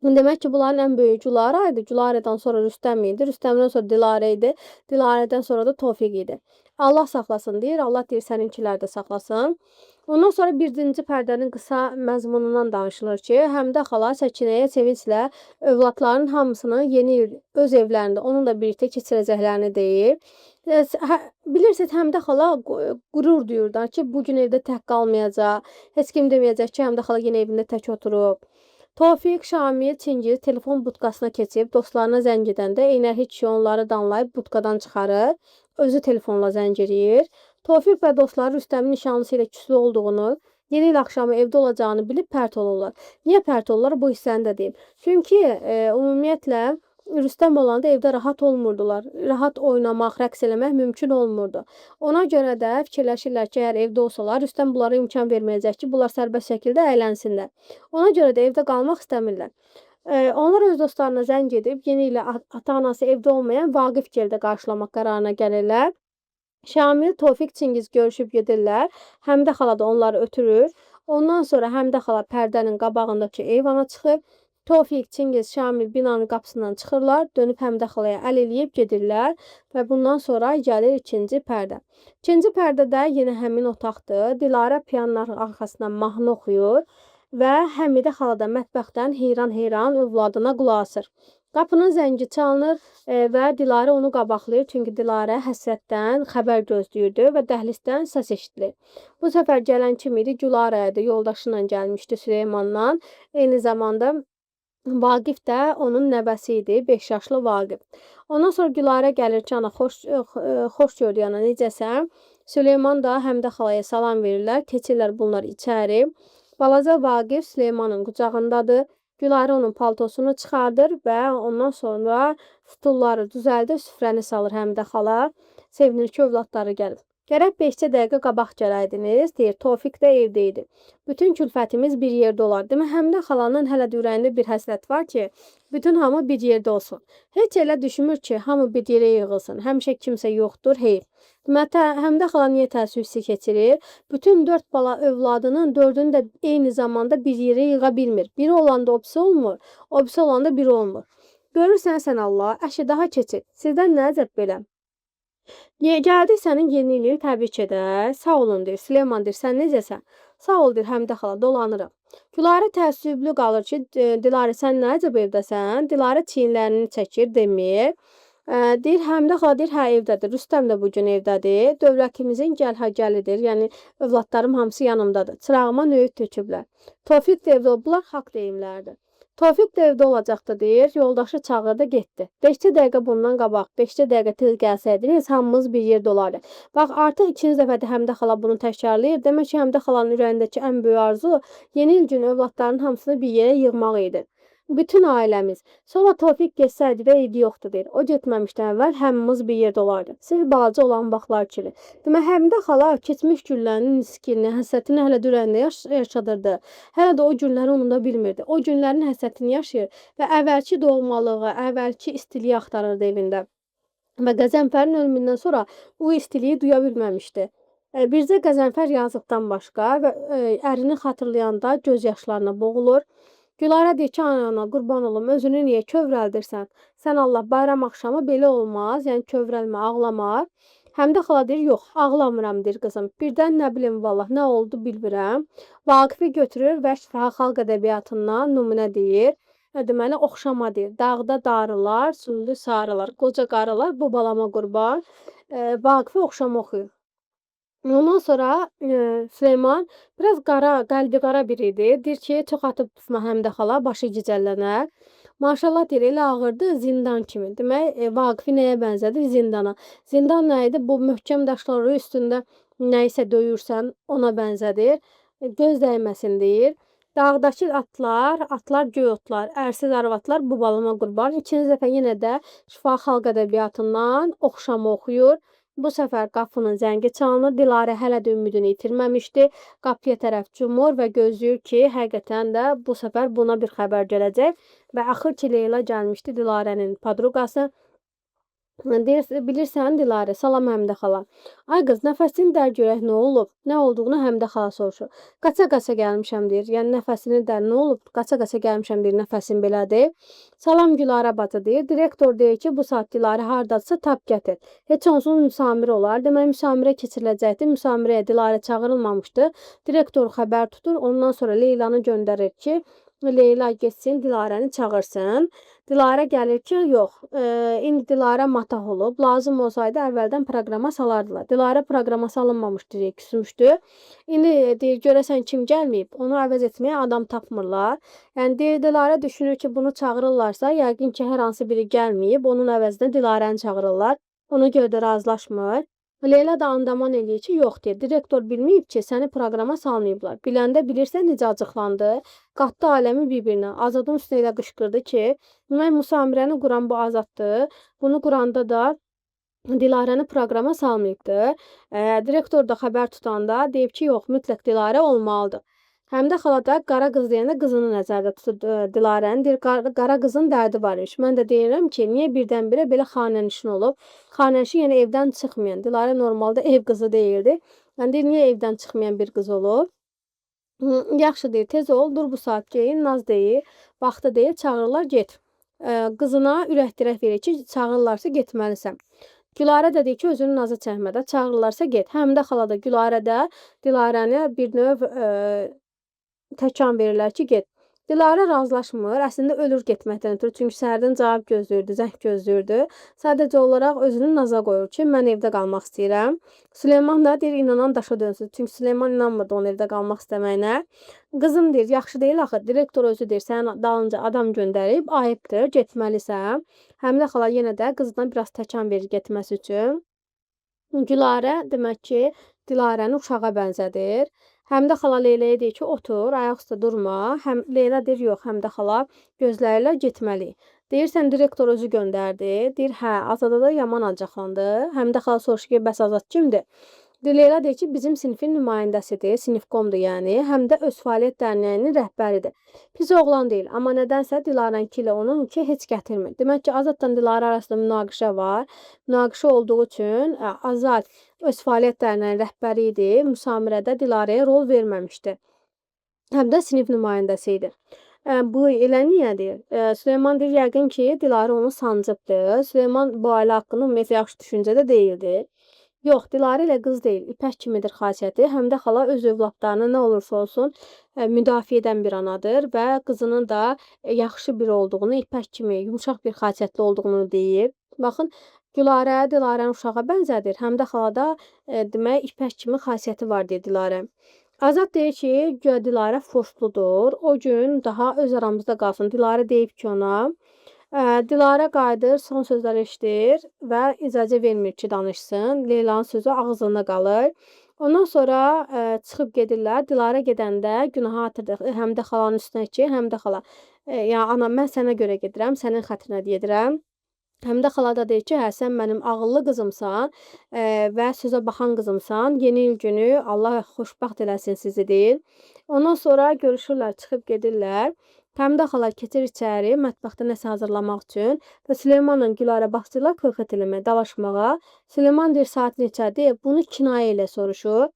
Demək ki, bunların ən böyüyü Gülara idi. Gülarədən sonra Rüstəm idi. Rüstəmdən sonra Dilarə idi. Dilarədən sonra da Tofiq idi. Allah saxlasın deyir. Allah deyir səninkiləri də saxlasın. Ondan sonra birinci pərdənin qısa məzmunundan danışılır ki, Həmidə xala Səkinəyə sevinclə övladların hamısını yeni il öz evlərində onunla birlikdə keçirəcəklərini deyir. Bilirsiniz, Həmidə xala qürur duyur da ki, bu gün evdə tək qalmayacaq. Heç kim deməyəcək ki, Həmidə xala yenə evində tək oturub. Tofiq, Şamil, Çingiz telefon budkasına keçib dostlarına zəng edəndə Eynər heç şey onları danlayıb budkadan çıxarır. Özü telefonla zəng eləyir. Tofiq və dostları Rüstəmin nişanlısı ilə küslü olduğunu, yeni il axşamı evdə olacağını bilib pərt olurlar. Niyə pərt olurlar? Bu hissəni də deyim. Çünki ümumiyyətlə Rüstəm olanda evdə rahat olmurdular. Rahat oynamaq, rəqs eləmək mümkün olmurdu. Ona görə də fikirləşirlər ki, əgər evdə olsalar, Rüstəm bunlara imkan verməyəcək ki, bunlar sərbəst şəkildə əylənsinlər. Ona görə də evdə qalmaq istəmirlər. Onlar öz dostlarına zəng edib, yeni ilə ata-anası evdə olmayan Vaqif gəldə qarşılamaq qərarına gəlirlər. Şamil, Tofiq, Çingiz görüşüb gedirlər. Həmidə xala da onları ötürür. Ondan sonra Həmidə xala pərdənin qabağındakı eyvana çıxır. Tofiq, Çingiz, Şamil binanın qapısından çıxırlar, dönüb Həmidə xalaya əl eləyib gedirlər və bundan sonra gəlir ikinci pərdə. İkinci pərdədə yenə həmin otaqdır. Dilarə piyanonun arxasından mahnı oxuyur və Həmidə xala da mətbəxdən heyran-heyran övladına qulaq asır. Qapının zəngi çalınır və Dilarə onu qabaqlayır, çünki Dilarə həsrətdən xəbər gözləyirdi və dəhlizdən səs eşidilir. Bu səfər gələn kim idi? Gülarə idi, yoldaşı ilə gəlmişdi Süleymanla. Eyni zamanda Vaqif də onun nəvəsi idi, 5 yaşlı Vaqif. Ondan sonra Gülarə gəlir ki, ana xoş gördük ana, necəsən? Süleyman da Həmidə xalaya salam verirlər, keçirlər bunlar içəri. Balaca Vaqif Süleymanın qucağındadır. Gülarə onun paltosunu çıxardır və ondan sonra stulları düzəldir, süfrəni salır Həmidə xala. Sevinir ki, övladları gəlir. Gərək 5 dəqiqə qabaq gələydiniz, deyir. Tofiq də evdə idi. Bütün külfətimiz bir yerdə olar. Demək, Həmidə xalanın hələ də ürəyində bir həsrət var ki, bütün hamı bir yerdə olsun. Heç elə düşünmür ki, hamı bir yerə yığılsın. Həmişə kimsə yoxdur, heyf. Demək, Həmidə xala niyə təəssüfsüz keçirir? Bütün 4 bala övladının 4-ünü də eyni zamanda bir yerə yığa bilmir. Biri olanda obisi olmur, obisi olanda biri olmur. Görürsən sən Allah, əşi daha keçir. Sizdən nə əcəb belə? Gəldik sənin yeni ilini təbrik edək. Sağ olun deyir. Süleyman deyir, sən necəsən? Sağ ol deyir, Həmidə xala, dolanırım. Gülarə təəssüblü qalır ki, Dilarə sən nə əcəb evdəsən? Dilarə çiyinlərini çəkir, demir. Deyir, Həmidə xala deyir, hə evdədir. Rüstəm də bugün evdədir. Dövlətimizin gəl-gəlidir. Yəni övladlarım hamısı yanımdadır. Çırağıma nöyüt töküblər. Tofiq də evdə olublar, haqq deyimlərdir. Tofiq də evdə olacaqdı deyir, yoldaşı çağırdı, getdi. 5 dəqiqə bundan qabaq, 5 dəqiqə tez gəlsəydiniz, hamımız bir yerdə olardı. Bax, artıq ikinci dəfədə Həmidə xala bunu təkrarlayır. Demək ki, Həmidə xalanın ürəyindəki ən böyük arzu yeni il günü övladlarının hamısını bir yerə yığmaq idi. Bütün ailəmiz. Sonra Tofiq geçsəydi və evdə yoxdur deyir. O getməmişdən əvvəl hamımız bir yerdə olardı. Sırf balaca olan vaxtlar kimi. Demək, Həmidə xala keçmiş günlərinin niskini, həsrətini hələ ürəyində yaşadırdı. Hələ də o günləri unуда bilmirdi. O günlərin həsrətini yaşayır və əvvəlki doğmalığı, əvvəlki istiliyi axtarırdı evində. Və Qəzənfərin ölümündən sonra o istiliyi duya bilməmişdi. Bircə Qəzənfər yazıqdan başqa və ərini xatırlayanda göz yaşlarına boğulur. Gülarə deyir ki, ana, qurban olum, özünü niyə kövrəldirsən? Sən Allah, bayram axşamı belə olmaz, yəni kövrəlmə, ağlama. Həmidə xala deyir, yox, ağlamıram, deyir qızım. Birdən nə bilim, vallah, nə oldu bilmirəm. Vaqifi götürür və şifahi xalq ədəbiyyatından nümunə deyir. Deməli, oxşama deyir. Dağda darılar, sündü sarılar, qoca qarılar, bu balama qurban. Vaqifi oxşama oxuyur. Ondan sonra Süleyman biraz qara, qəlbi qara biri idi. Deyir ki, çox atıb tutma Həmidə xala, başı gicəllənər. Maşallah deyir, elə ağırdı, zindan kimi. Demək, Vaqifi nəyə bənzədir? Zindana. Zindan nə idi? Bu möhkəm daşları üstündə nəyisə döyürsən, ona bənzədir. Göz dəyməsin deyir. Dağdakı atlar göy otlar, ərsiz arvadlar bu balıma qurban. İkinci dəfə yenə də Şifahi Xalq Ədəbiyyatından oxşama oxuyur. Bu səfər qapının zəngi çalınır. Dilarə hələ də ümidini itirməmişdi. Qapıya tərəf cumur və gözləyir ki, həqiqətən də bu səfər buna bir xəbər gələcək. Və axır ki, Leyla gəlmişdi, Dilarənin podruqası. Deyir, bilirsən Dilarə, salam Həmidə xala. Ay qız, nəfəsini dər görək nə olub? Nə olduğunu Həmidə xala soruşur. Qaça-qaça gəlmişəm deyir. Yəni nəfəsini dər nə olub? Qaça-qaça gəlmişəm deyir, nəfəsim belədir. Salam Gülarə bacı deyir. Direktor deyir ki, bu saat Dilarə hardadsa tap gətir. Heç onsuz müsamir olar. Demək müsamirə keçiriləcəkdi. Müsamirəyə Dilarə çağırılmamışdı. Direktor xəbər tutur. Ondan sonra Leylanı göndərir ki, Leyla getsin, Dilarəni çağırsın. Dilarə gəlir ki, yox, indi Dilarə matah olub. Lazım olsaydı əvvəldən proqrama salardılar. Dilarə proqrama salınmamışdı deyə küsmüşdü. İndi deyir, görəsən kim gəlməyib? Onu əvəz etməyə adam tapmırlar. Yəni deyir, Dilarə düşünür ki, bunu çağırırlarsa, yəqin ki, hər hansı biri gəlməyib. Onun əvəzinə Dilarəni çağırırlar. Ona görə də razılaşmır. Leyla da andaman eləyir ki, yox deyir. Direktor bilməyib ki, səni proqrama salmayıblar. Biləndə bilirsən necə acıqlandı. Qatdı aləmi bir-birinə. Azadın üstünə elə qışqırdı ki, mən müsamirəni quran bu Azaddır. Bunu quranda da Dilarəni proqrama salmayıbdı. Direktor da xəbər tutanda deyib ki, yox, mütləq Dilarə olmalıdır. Həmidə xala da qara qız deyəndə qızını nəzərdə tutur Dilarəni. Deyir, qara qızın dərdi var imiş. Mən də deyirəm ki, niyə birdən-birə belə xanənişin olub? Xanənişi yəni evdən çıxmayan. Dilarə normalda ev qızı deyildi. Yəni deyir, niyə evdən çıxmayan bir qız olub? Yaxşı deyir, tez ol, dur bu saat geyin, Naz deyir, vaxtı deyir, çağırırlar, get. Qızına ürək-dirək verir ki, çağırırlarsa getməlisən. Gülarə də deyir ki, özünü Nazı çəkmədə, çağırırlarsa get. Həmidə xala da Gülarə də Dilarəni bir növ təkan verirlər ki, get. Dilarə razılaşmır. Əslində ölür getməkdən ötürü. Çünki səhərdən cavab gözləyirdi, zəng gözləyirdi. Sadəcə olaraq özünü Naza qoyur ki, mən evdə qalmaq istəyirəm. Süleyman da deyir, inanan daşa dönsün. Çünki Süleyman inanmırdı onun evdə qalmaq istəməyinə. Qızım deyir, yaxşı deyil axı. Direktor özü deyir, sənin dalınca adam göndərib, ayıbdır, getməlisən. Həmidə xala yenə də qızdan biraz təkan verir getməsi üçün. Gülarə demək ki, Dilarəni uşağa bənzədir. Həmidə xala Leylaya deyir ki, otur, ayaq üstə durma. Leyla deyir, yox, Həmidə xala gözləyirlər, getməliyik. Deyirsən, direktor özü göndərdi. Deyir, hə, Azada da yaman acıqlandı. Həmidə xala soruşur ki, bəs Azad kimdir? Leyla deyir ki, bizim sinifin nümayəndəsidir, sinifkomdur yəni, həm də öz fəaliyyət dərnəyinin rəhbəridir. Pis oğlan deyil, amma nədənsə Dilarənki ilə onunki heç gətirmir. Demək ki, Azadla Dilarə arasında münaqişə var. Münaqişə olduğu üçün Azad öz fəaliyyət dərnəyinin rəhbəri idi, müsamirədə Dilarəyə rol verməmişdi. Həm də sinif nümayəndəsi idi. Bu elə niyədir? Süleyman deyir, yəqin ki, Dilarə onu sancıbdır. Süleyman bu ailə haqqında ümumiyyətlə yaxşı düşüncədə deyildi. Yox, Dilarə elə qız deyil. İpək kimidir xasiyyəti. Həmidə xala öz övladlarını nə olursa olsun müdafiə edən bir anadır və qızının da yaxşı biri olduğunu, ipək kimi yumşaq bir xasiyyətli olduğunu deyib. Baxın, Gülarə Dilarəni uşağa bənzədir. Həmidə xala da demək ipək kimi xasiyyəti var deyə Dilarə. Azad deyir ki, güya Dilarə forsludur. O gün daha öz aramızda qalsın. Dilarə deyib ki ona, Dilarə qayıdır, son sözlər eşidir və icazə vermir ki, danışsın. Leylanın sözü ağzında qalır. Ondan sonra çıxıb gedirlər. Dilarə gedəndə günaha atırdı Həmidə xalanın üstünə ki, Həmidə xala, ya ana, mən sənə görə gedirəm, sənin xətrinə gedirəm. Həmidə xala da deyir ki, hə, sən mənim ağıllı qızımsan və sözə baxan qızımsan. Yeni il günü Allah xoşbəxt eləsin sizi deyir. Ondan sonra görüşürlər, çıxıb gedirlər. Həmidə xala keçir içəri, mətbəxdə nəsə hazırlamaq üçün və Süleymanla Gülarə başlayırlar söhbət eləməyə, dalaşmağa. Süleyman deyir, saat neçədir? Bunu kinayə ilə soruşur.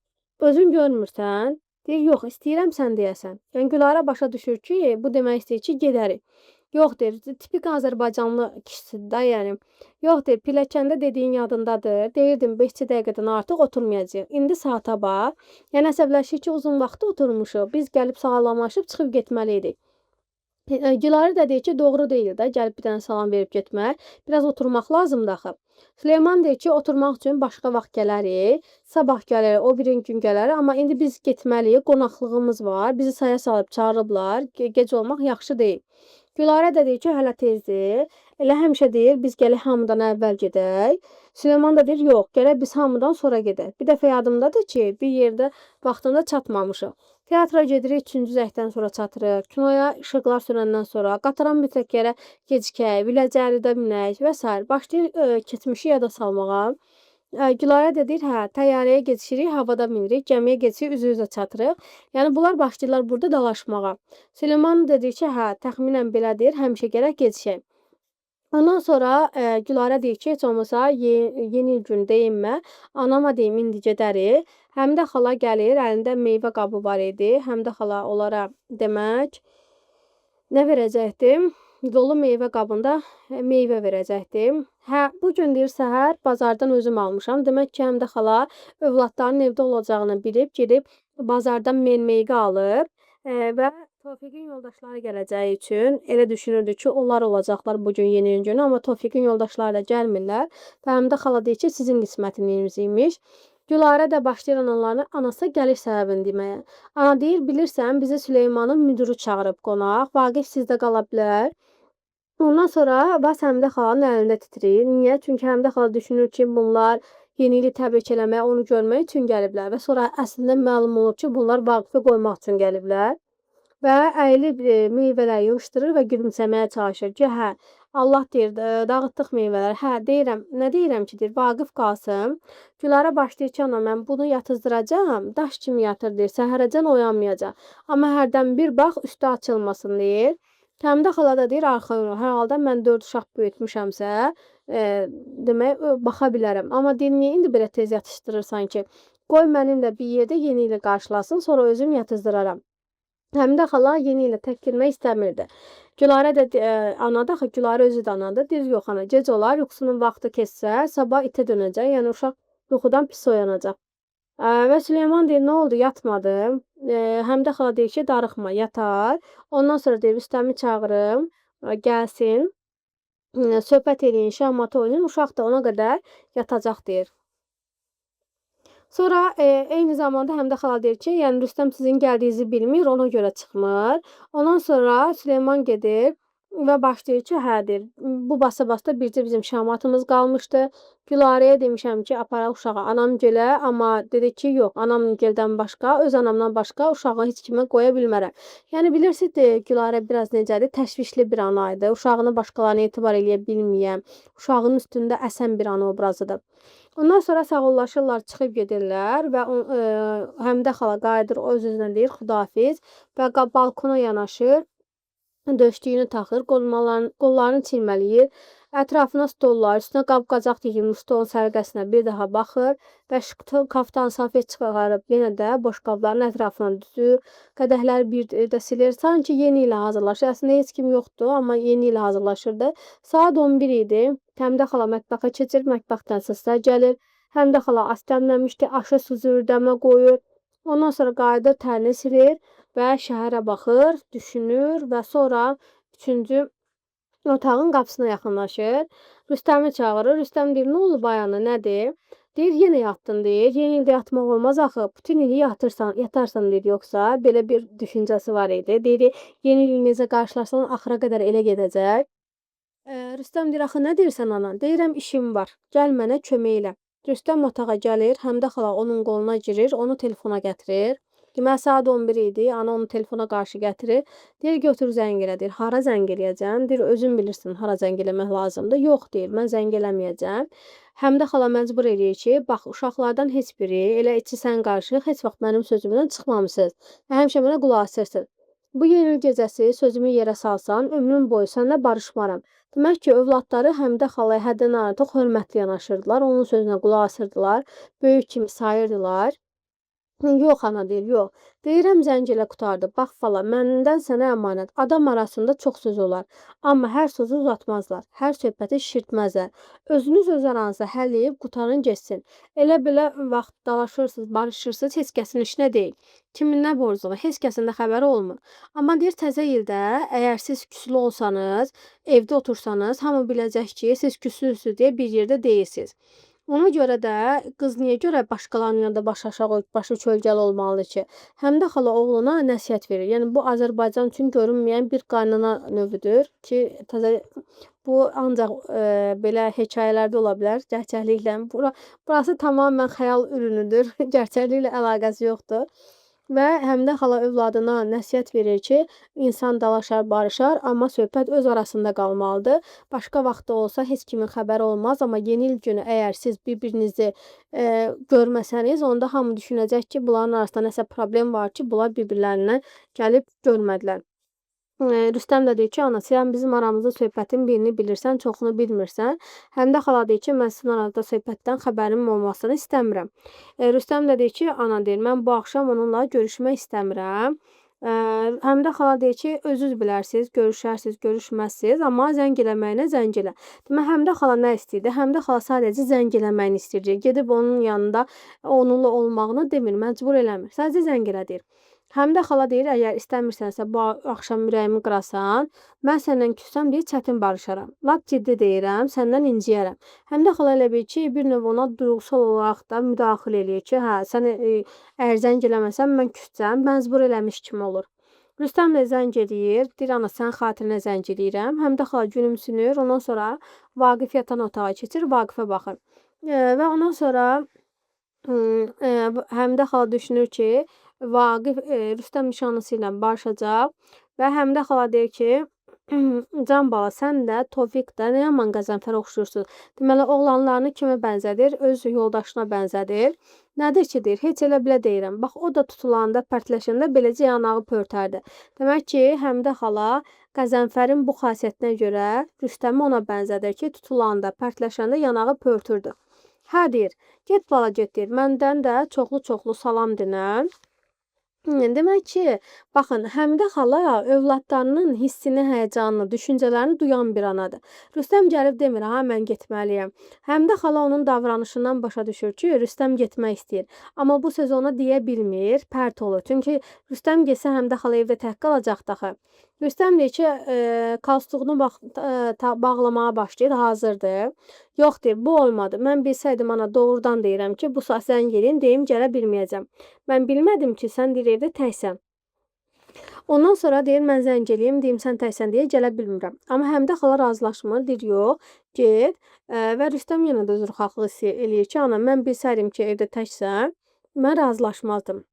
Özün görmürsən? Deyir, yox, istəyirəm sən deyəsən. Yəni Gülarə başa düşür ki, bu demək istəyir ki, gedərik. Yox deyir, tipik Azərbaycanlı kişisidir də, yəni. Yox deyir, pilləkəndə dediyin yadındadır. Deyirdim 5 dəqiqədən artıq oturmayacağıq. İndi saata bax. Yəni əsəbləşir ki, uzun vaxt oturmuşuq. Biz gəlib sağlamlaşıb çıxıb getməliydik. Gülarə də deyir ki, doğru deyil də, gəlib bir dənə salam verib getmək. Biraz oturmaq lazımdır axı. Süleyman deyir ki, oturmaq üçün başqa vaxt gələrik. Sabah gələrik, o birin gün gələrik. Amma indi biz getməliyik, qonaqlığımız var. Bizi saya salıb çağırıblar. Gec olmaq yaxşı deyil. Gülarə də deyir ki, hələ tezdir. Elə həmişə deyir, biz gərək hamıdan əvvəl gedək. Süleyman da deyir, yox, gərək biz hamıdan sonra gedək. Bir dəfə yadımdadır ki, bir yerdə vaxtında çatmamışıq. Teatra gedirik, 3-cü zəngdən sonra çatırıq. Kinoya işıqlar sönəndən sonra, qatara minəcək yerə gecikək, Biləcəridə minək və s. Başlayır keçmişi yada salmağa. Gülarə də deyir, hə, təyyarəyə gedirik, havada minirik, gəmiyə gedirik, üzə-üzə çatırıq. Yəni bunlar başlayırlar burada dalaşmağa. Süleyman da deyir ki, hə, təxminən belədir, həmişə gərək gedişək. Ondan sonra Gülarə deyir ki, heç olmasa yeni il günü deyinmə, anama deyim indi gedərik. Həmidə xala gəlir, əlində meyvə qabı var idi. Həmidə xala onlara demək, nə verəcəkdim? Dolu meyvə qabında meyvə verəcəkdim. Hə, bu gün deyir səhər bazardan özüm almışam. Demək ki, Həmidə xala övladlarının evdə olacağını bilib gedib bazardan menmeyqə alıb və Tofiqin yoldaşları gələcəyi üçün elə düşünürdü ki, onlar olacaqlar bu gün yeni il günü, amma Tofiqin yoldaşları da gəlmirlər. Və Həmidə xala deyir ki, sizin qismətiniz imiş. Gülarə də başlayır anasına gəlir səbəbini deməyə. Ana deyir, bilirsən, bizi Süleymanın müdürü çağırıb qonaq. Vaqif sizdə qala bilər. Ondan sonra Vas Həmidə xalanın əlində titrir. Niyə? Çünki Həmidə xala düşünür ki, bunlar yeni ili təbrik eləməyə, onu görmək üçün gəliblər və sonra əslində məlum olur ki, bunlar Vaqifi qoymaq üçün gəliblər. Və əyilib meyvələri yığışdırır və gülümsəməyə çalışır ki, hə, Allah deyir, dağıtdıq meyvələri. Hə, deyirəm, nə deyirəm ki, deyir, Vaqif qalsın. Gülarə başlayır ki, ana, mən bunu yatızdıracağam, daş kimi yatır deyir, səhərəcən oyanmayacaq. Amma hərdən bir bax, üstü açılmasın deyir. Həmidə xala da deyir, arxayın ol, hər halda mən 4 uşaq böyütmüşəmsə, demək, baxa bilərəm. Amma deyir, niyə indi belə tez yatışdırırsan ki? Qoy mənimlə bir yerdə yeni ili qarşılasın, sonra özüm yatızdıraram. Həmidə xala yeni ilə tək girmək istəmirdi. Gülarə də ana da axı Gülarə özü də anadır. Deyir, yox ana, gec olar, yuxusunun vaxtı keçsə, sabah itə dönəcək. Yəni uşaq yuxudan pis oyanacaq. Və Süleyman deyir, nə oldu, yatmadım. Həmidə xala deyir ki, darıxma, yatar. Ondan sonra deyir, Rüstəmi çağırım, gəlsin. Söhbət eləyin, şahmat oynayın. Uşaq da ona qədər yatacaq deyir. Sonra eyni zamanda Həmidə xala deyir ki, yəni Rüstəm sizin gəldiyinizi bilmir, ona görə çıxmır. Ondan sonra Süleyman gedir və başlayır ki, hə deyir, bu basa-basta bircə bizim şamatımız qalmışdı. Gülarəyə demişəm ki, aparaq uşağı anam gələ, amma dedi ki, yox, anam gəldən başqa, öz anamdan başqa uşağı heç kimə qoya bilmərəm. Yəni bilirsiniz, Gülarə biraz necədir? Təşvişli bir ana idi. Uşağını başqalarına etibar eləyə bilməyən, uşağının üstündə əsən bir ana obrazıdır. Ondan sonra sağollaşırlar, çıxıb gedirlər və Həmidə xala qayıdır, öz-özünə deyir, xudafiz və balkona yanaşır, döşlüyünü taxır, qollarını çirmələyir, ətrafına stollar, üstünə qab-qacaq yığılmış stolun səliqəsinə bir daha baxır və kaftan safet çıxarıb yenə də boşqabların ətrafına düzür, qədəhləri bir də silir. Sanki yeni ilə hazırlaşır. Əslində heç kim yoxdur, amma yeni ilə hazırlaşırdı. Saat 11 idi. Həmidə xala mətbəxə keçir, mətbəxdən səslər gəlir. Həmidə xala astəmlənmişdi, aşı süzür, dəmə qoyur. Ondan sonra qayıdır, tərini silir və şəhərə baxır, düşünür və sonra 3-cü otağın qapısına yaxınlaşır. Rüstəmi çağırır. Rüstəm deyir, nə olub ayağına, nədir? Deyir, yenə yatdın deyir. Yeni ildə yatmaq olmaz axı. Bütün ili yatarsan deyir, yoxsa belə bir düşüncəsi var idi. Deyir, yeni il necə qarşılarsan axıra qədər elə gedəcək. Rüstəm deyir, axı nə deyirsən ana? Deyirəm, işim var. Gəl mənə kömək elə. Rüstəm otağa gəlir. Həmidə xala onun qoluna girir, onu telefona gətirir. Deməli, saat 11 idi. Ana onu telefona qarşı gətirir. Deyir, götür zəng elə, deyir. Hara zəng eləyəcəm? Deyir, özün bilirsin, hara zəng eləmək lazımdır. Yox, deyir, mən zəng eləməyəcəm. Həmidə xala məcbur eləyir ki, bax, uşaqlardan heç biri, elə içi sən qarşı, heç vaxt mənim sözümdən çıxmamısınız. Həmişə mənə qulaq asırsınız. Bu yeni il gecəsi sözümü yerə salsan, ömrüm boyu sənlə barışmaram. Demək ki, övladları Həmidə xalaya həddən artıq hörmətli yanaşırdılar, onun sözünə qulaq asırdılar, böyük kimi sayırdılar. Yox ana deyir, yox. Deyirəm zəng elə qurtardı. Bax vala, məndən sənə əmanət. Adam arasında çox söz olar. Amma hər sözü uzatmazlar. Hər söhbəti şişirtməzlər. Özünüz öz aranızda həll edib qurtarın getsin. Elə belə vaxt dalaşırsınız, barışırsınız, heç kəsin işinə deyil. Kimin nə borcluğu, heç kəsin də xəbəri olmur. Amma deyir təzə ildə əgər siz küslü olsanız, evdə otursanız, hamı biləcək ki, siz küslüsüz deyə bir yerdə deyilsiniz. Ona görə də qız niyə görə başqalarının yanında başı aşağı, başı kölgəli olmalıdır ki? Həmidə xala oğluna nəsihət verir. Yəni bu Azərbaycan üçün görünməyən bir qaynana növüdür ki, təzə bu ancaq belə hekayələrdə ola bilər, gerçəkliklə. Burası tamamilə xəyal ürünüdür. Gerçəkliklə əlaqəsi yoxdur. Və Həmidə xala övladına nəsihət verir ki, insan dalaşar, barışar, amma söhbət öz arasında qalmalıdır. Başqa vaxtda olsa heç kimin xəbəri olmaz, amma yeni il günü əgər siz bir-birinizi görməsəniz, onda hamı düşünəcək ki, bunların arasında nəsə problem var ki, bunlar bir-birlərindən gəlib görmədilər. Rüstəm də deyir ki, ana, sən bizim aramızda söhbətin birini bilirsən, çoxunu bilmirsən. Həmidə xala deyir ki, mən sizin aranızda söhbətdən xəbərim olmasını istəmirəm. Rüstəm də deyir ki, ana, deyir, mən bu axşam onunla görüşmək istəmirəm. Həmidə xala deyir ki, özünüz bilərsiniz, görüşərsiniz, görüşməzsiniz, amma zəng eləməyinə zəng elə. Demək, Həmidə xala nə istəyirdi? Həmidə xala sadəcə zəng eləməyini istəyirdi. Gedib onun yanında onunla olmağını demir, məcbur eləmir. Sadəcə zəng elə deyir. Həmidə xala deyir, əgər istəmirsənsə bu axşam ürəyimi qırasan, mən səndən küssəm deyir, çətin barışaram. Lap ciddi deyirəm, səndən inciyərəm. Həmidə xala elə bil ki, bir növ ona duyğusal olaraq da müdaxilə eləyir ki, hə, sən əgər zəng eləməsən mən küssəm, məcbur eləmiş kimi olur. Rüstəm də zəng eləyir, deyir, ana, sənin xatirinə zəng eləyirəm. Həmidə xala gülümsünür, ondan sonra Vaqif yatan otağa keçir, Vaqifə baxır. Və ondan sonra Həmidə xala düşünür ki, Vaqif Rüstəm nişanlısı ilə barışacaq və Həmidə xala deyir ki, can bala, sən də, Tofiq də nə yaman Qəzənfərə oxşuyursunuz. Deməli, oğlanlarını kimə bənzədir? Öz yoldaşına bənzədir. Nədir ki, deyir, heç elə bilə deyirəm. Bax, o da tutulanda, pərtləşəndə beləcə yanağı pörtərdi. Demək ki, Həmidə xala Qəzənfərin bu xasiyyətinə görə Rüstəmi ona bənzədir ki, tutulanda, pərtləşəndə yanağı pörtürdü. Hə, deyir, get bala, get, deyir, məndən də çoxlu-çoxlu salam dinən. Demək ki, baxın, Həmidə xala övladlarının hissini, həyəcanını, düşüncələrini duyan bir anadır. Rüstəm gəlib demir, ha, mən getməliyəm. Həmidə xala onun davranışından başa düşür ki, Rüstəm getmək istəyir. Amma bu söz ona deyə bilmir, pərt olur. Çünki Rüstəm getsə Həmidə xala evdə tək qalacaqdı axı. Rüstəm deyir ki, qalstuğunu bağlamağa başlayır, hazırdır. Yox, deyir, bu olmadı. Mən bilsəydim, ana, doğrudan deyirəm ki, bu saat zəng eləyim, deyim gələ bilməyəcəm. Mən bilmədim ki, sən deyir, evdə təksən. Ondan sonra deyir, mən zəng eləyim, deyim sən təksən deyə gələ bilmirəm. Amma Həmidə xala razılaşmır, deyir, yox, get. Və Rüstəm yenə də üzrxahlıq eləyir ki, ana, mən bilsəydim ki, evdə təksən, mən razılaşmazdım.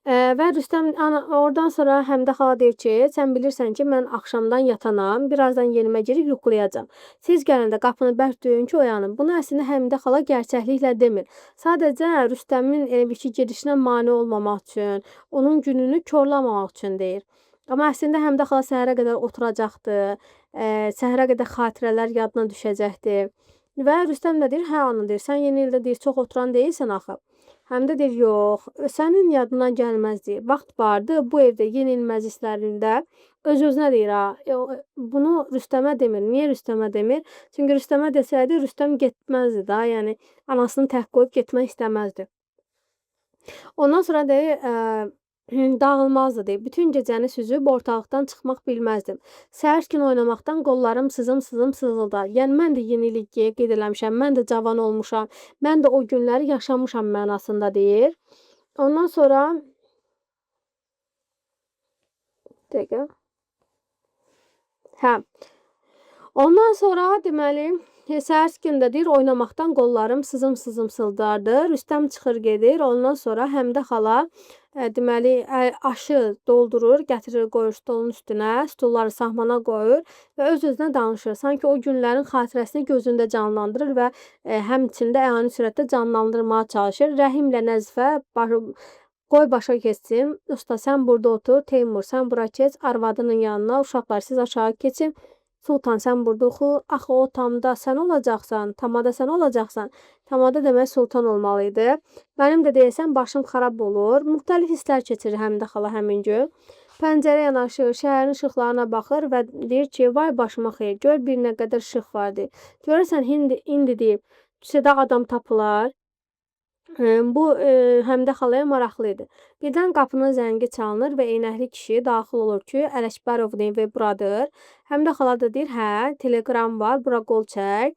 Və Rüstəm oradan sonra Həmidə xala deyir ki, sən bilirsən ki, mən axşamdan yatanam, birazdan yenimə girib yuxulayacam. Siz gələndə qapını bərk döyün ki, oyanım. Bunu əslində Həmidə xala gerçəkliklə demir. Sadəcə Rüstəmin evdəki gedişinə mane olmamaq üçün, onun gününü korlamamaq üçün deyir. Amma əslində Həmidə xala səhərə qədər oturacaqdı, səhərə qədər xatirələr yadına düşəcəkdi. Və Rüstəm də deyir, hə ana, deyir, sən yeni ildə deyir, çox oturan deyilsən axı. Həmidə deyir, yox, sənin yadına gəlməz deyir. Vaxt vardı, bu evdə yeni il məclislərində öz-özünə deyir, ha, bunu Rüstəmə demir. Niyə Rüstəmə demir? Çünki Rüstəmə desəydi, Rüstəm getməzdi da, yəni anasını tək qoyub getmək istəməzdi. Ondan sonra deyir, dağılmazdı deyir. Bütün gecəni süzüb ortalıqdan çıxmaq bilməzdim. Səhər gün oynamaqdan qollarım sızım-sızım sızıldar. Yəni mən də yeniliyə qeyd eləmişəm, mən də cavan olmuşam, mən də o günləri yaşamışam mənasında deyir. Ondan sonra dəqiqə. Hə. Ondan sonra deməli, səhər gündə deyir, oynamaqdan qollarım sızım-sızım sızıldardı. Rüstəm çıxır gedir. Ondan sonra Həmidə xala deməli, aşı doldurur, gətirir, qoyur stolun üstünə, stulları sahmana qoyur və öz-özünə danışır. Sanki o günlərin xatirəsini gözündə canlandırır və həmçində əyani sürətdə canlandırmağa çalışır. Rəhimlə Nəzifə qoy başa keçsin. Usta, sən burada otur, Teymur, sən bura keç, arvadının yanına, uşaqlar siz aşağı keçin. Sultan, sən burada oxu. Axı o tamda sən olacaqsan, tamada sən olacaqsan. Tamada demək sultan olmalı idi. Mənim də deyəsən başım xarab olur. Müxtəlif hisslər keçirir Həmidə xala həmin gün. Pəncərəyə yanaşır, şəhərin işıqlarına baxır və deyir ki, vay başıma xeyir, gör bir nə qədər işıq var deyir. Görürsən, indi deyib, küçədə adam tapılar. Bu Həmidə xalaya maraqlı idi. Birdən qapının zəngi çalınır və eynəkli kişi daxil olur ki, Ələkbərovun evi buradır. Həmidə xala da deyir, hə, teleqram var, bura qol çək.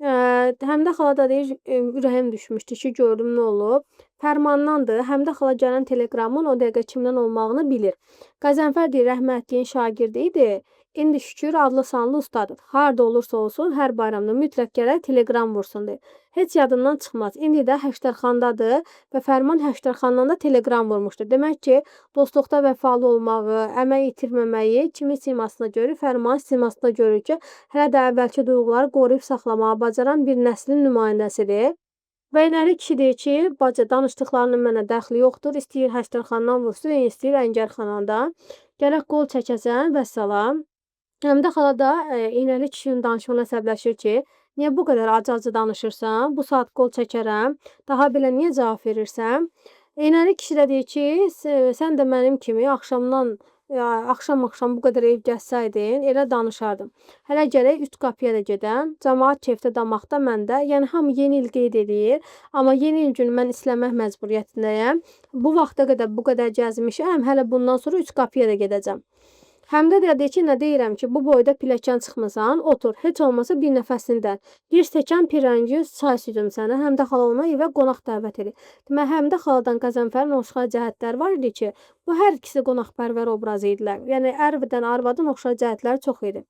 Həm də xala da deyir, ürəyim düşmüşdü ki, gördüm nə olub. Fərmandandır. Həm də xala gələn teleqramın o dəqiqə kimdən olmağını bilir. Qəzənfər deyir, rəhmətliyin şagirdi idi. İndi şükür adlı sanlı ustadır. Harda olursa olsun hər bayramda mütləq gərək teleqram vursun deyir. Heç yadından çıxmaz. İndi də Həştərxandadır və Fərman Həştərxandan da teleqram vurmuşdur. Demək ki, dostluqda vəfalı olmağı, əmək itirməməyi kimin simasında görür? Fərman simasında görür ki, hələ də əvvəlki duyğuları qoruyub saxlamağı bacaran bir nəslin nümayəndəsidir. Və Eynəkli kişi deyir ki, bacı danışdıqlarının mənə dəxli yoxdur. İstəyir Həştərxandan vursun, istəyir Əngərxandan. Gərək qol çəkəsən, vəssalam. Həm də xala da Eynəkli kişinin danışığına əsəbləşir ki, niyə bu qədər acı-acı danışırsan? Bu saat qol çəkərəm. Daha belə niyə cavab verirsən? Eynəkli kişi də deyir ki, sən də mənim kimi axşam-axşam bu qədər ev gəzsəydin, elə danışardım. Hələ gərək üst qapıya da gedəm. Camaat kefdə damaqda məndə. Yəni hamı yeni il qeyd edir, amma yeni il günü mən isləmək məcburiyyətindəyəm. Bu vaxta qədər bu qədər gəzmişəm, hələ bundan sonra üst qapıya da gedəcəm. Həm də deyir ki, nə deyirəm ki, bu boyda pilləkən çıxmısan, otur, heç olmasa bir nəfəsindən. Bir stəkan pirangi, çay süzüm sənə, həm də xalana evə qonaq dəvət edir. Demək, həm də xaladan Qəzənfərin oxşar cəhətləri var idi ki, bu hər ikisi qonaqpərvər obrazı idilər. Yəni, ərvdən arvadın oxşar cəhətləri çox idi.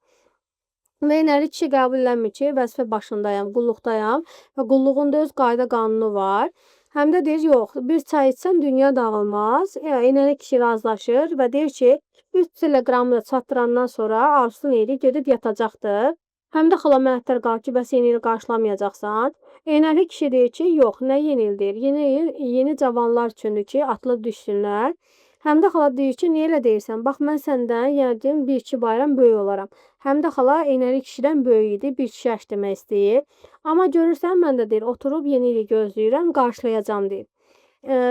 Və Eynəkli kişi qəbul eləmir ki, vəzifə başındayam, qulluqdayam və qulluğun da öz qayda qanunu var. Həm də deyir, yox, bir çay içsəm dünya dağılmaz. Eynəkli kişi razılaşır və deyir ki, 3 teleqramı da çatdırandan sonra arzusun eləyir, gedib yatacaqdır. Həm də xala məəttəl qalır ki, bəs yeni il qarşılamayacaqsan. Eynəkli kişi deyir ki, yox, nə yeni il deyir. Yeni il yeni cavanlar üçündür ki, atılıb düşsünlər. Həm də xala deyir ki, niyə elə deyirsən? Bax, mən səndən yəqin 1-2 bayram böyük olaram. Həm də xala Eynəkli kişidən böyük idi, 1-2 yaş demək istəyir. Amma görürsən, mən də deyir, oturub yeni ili gözləyirəm, qarşılayacam deyir.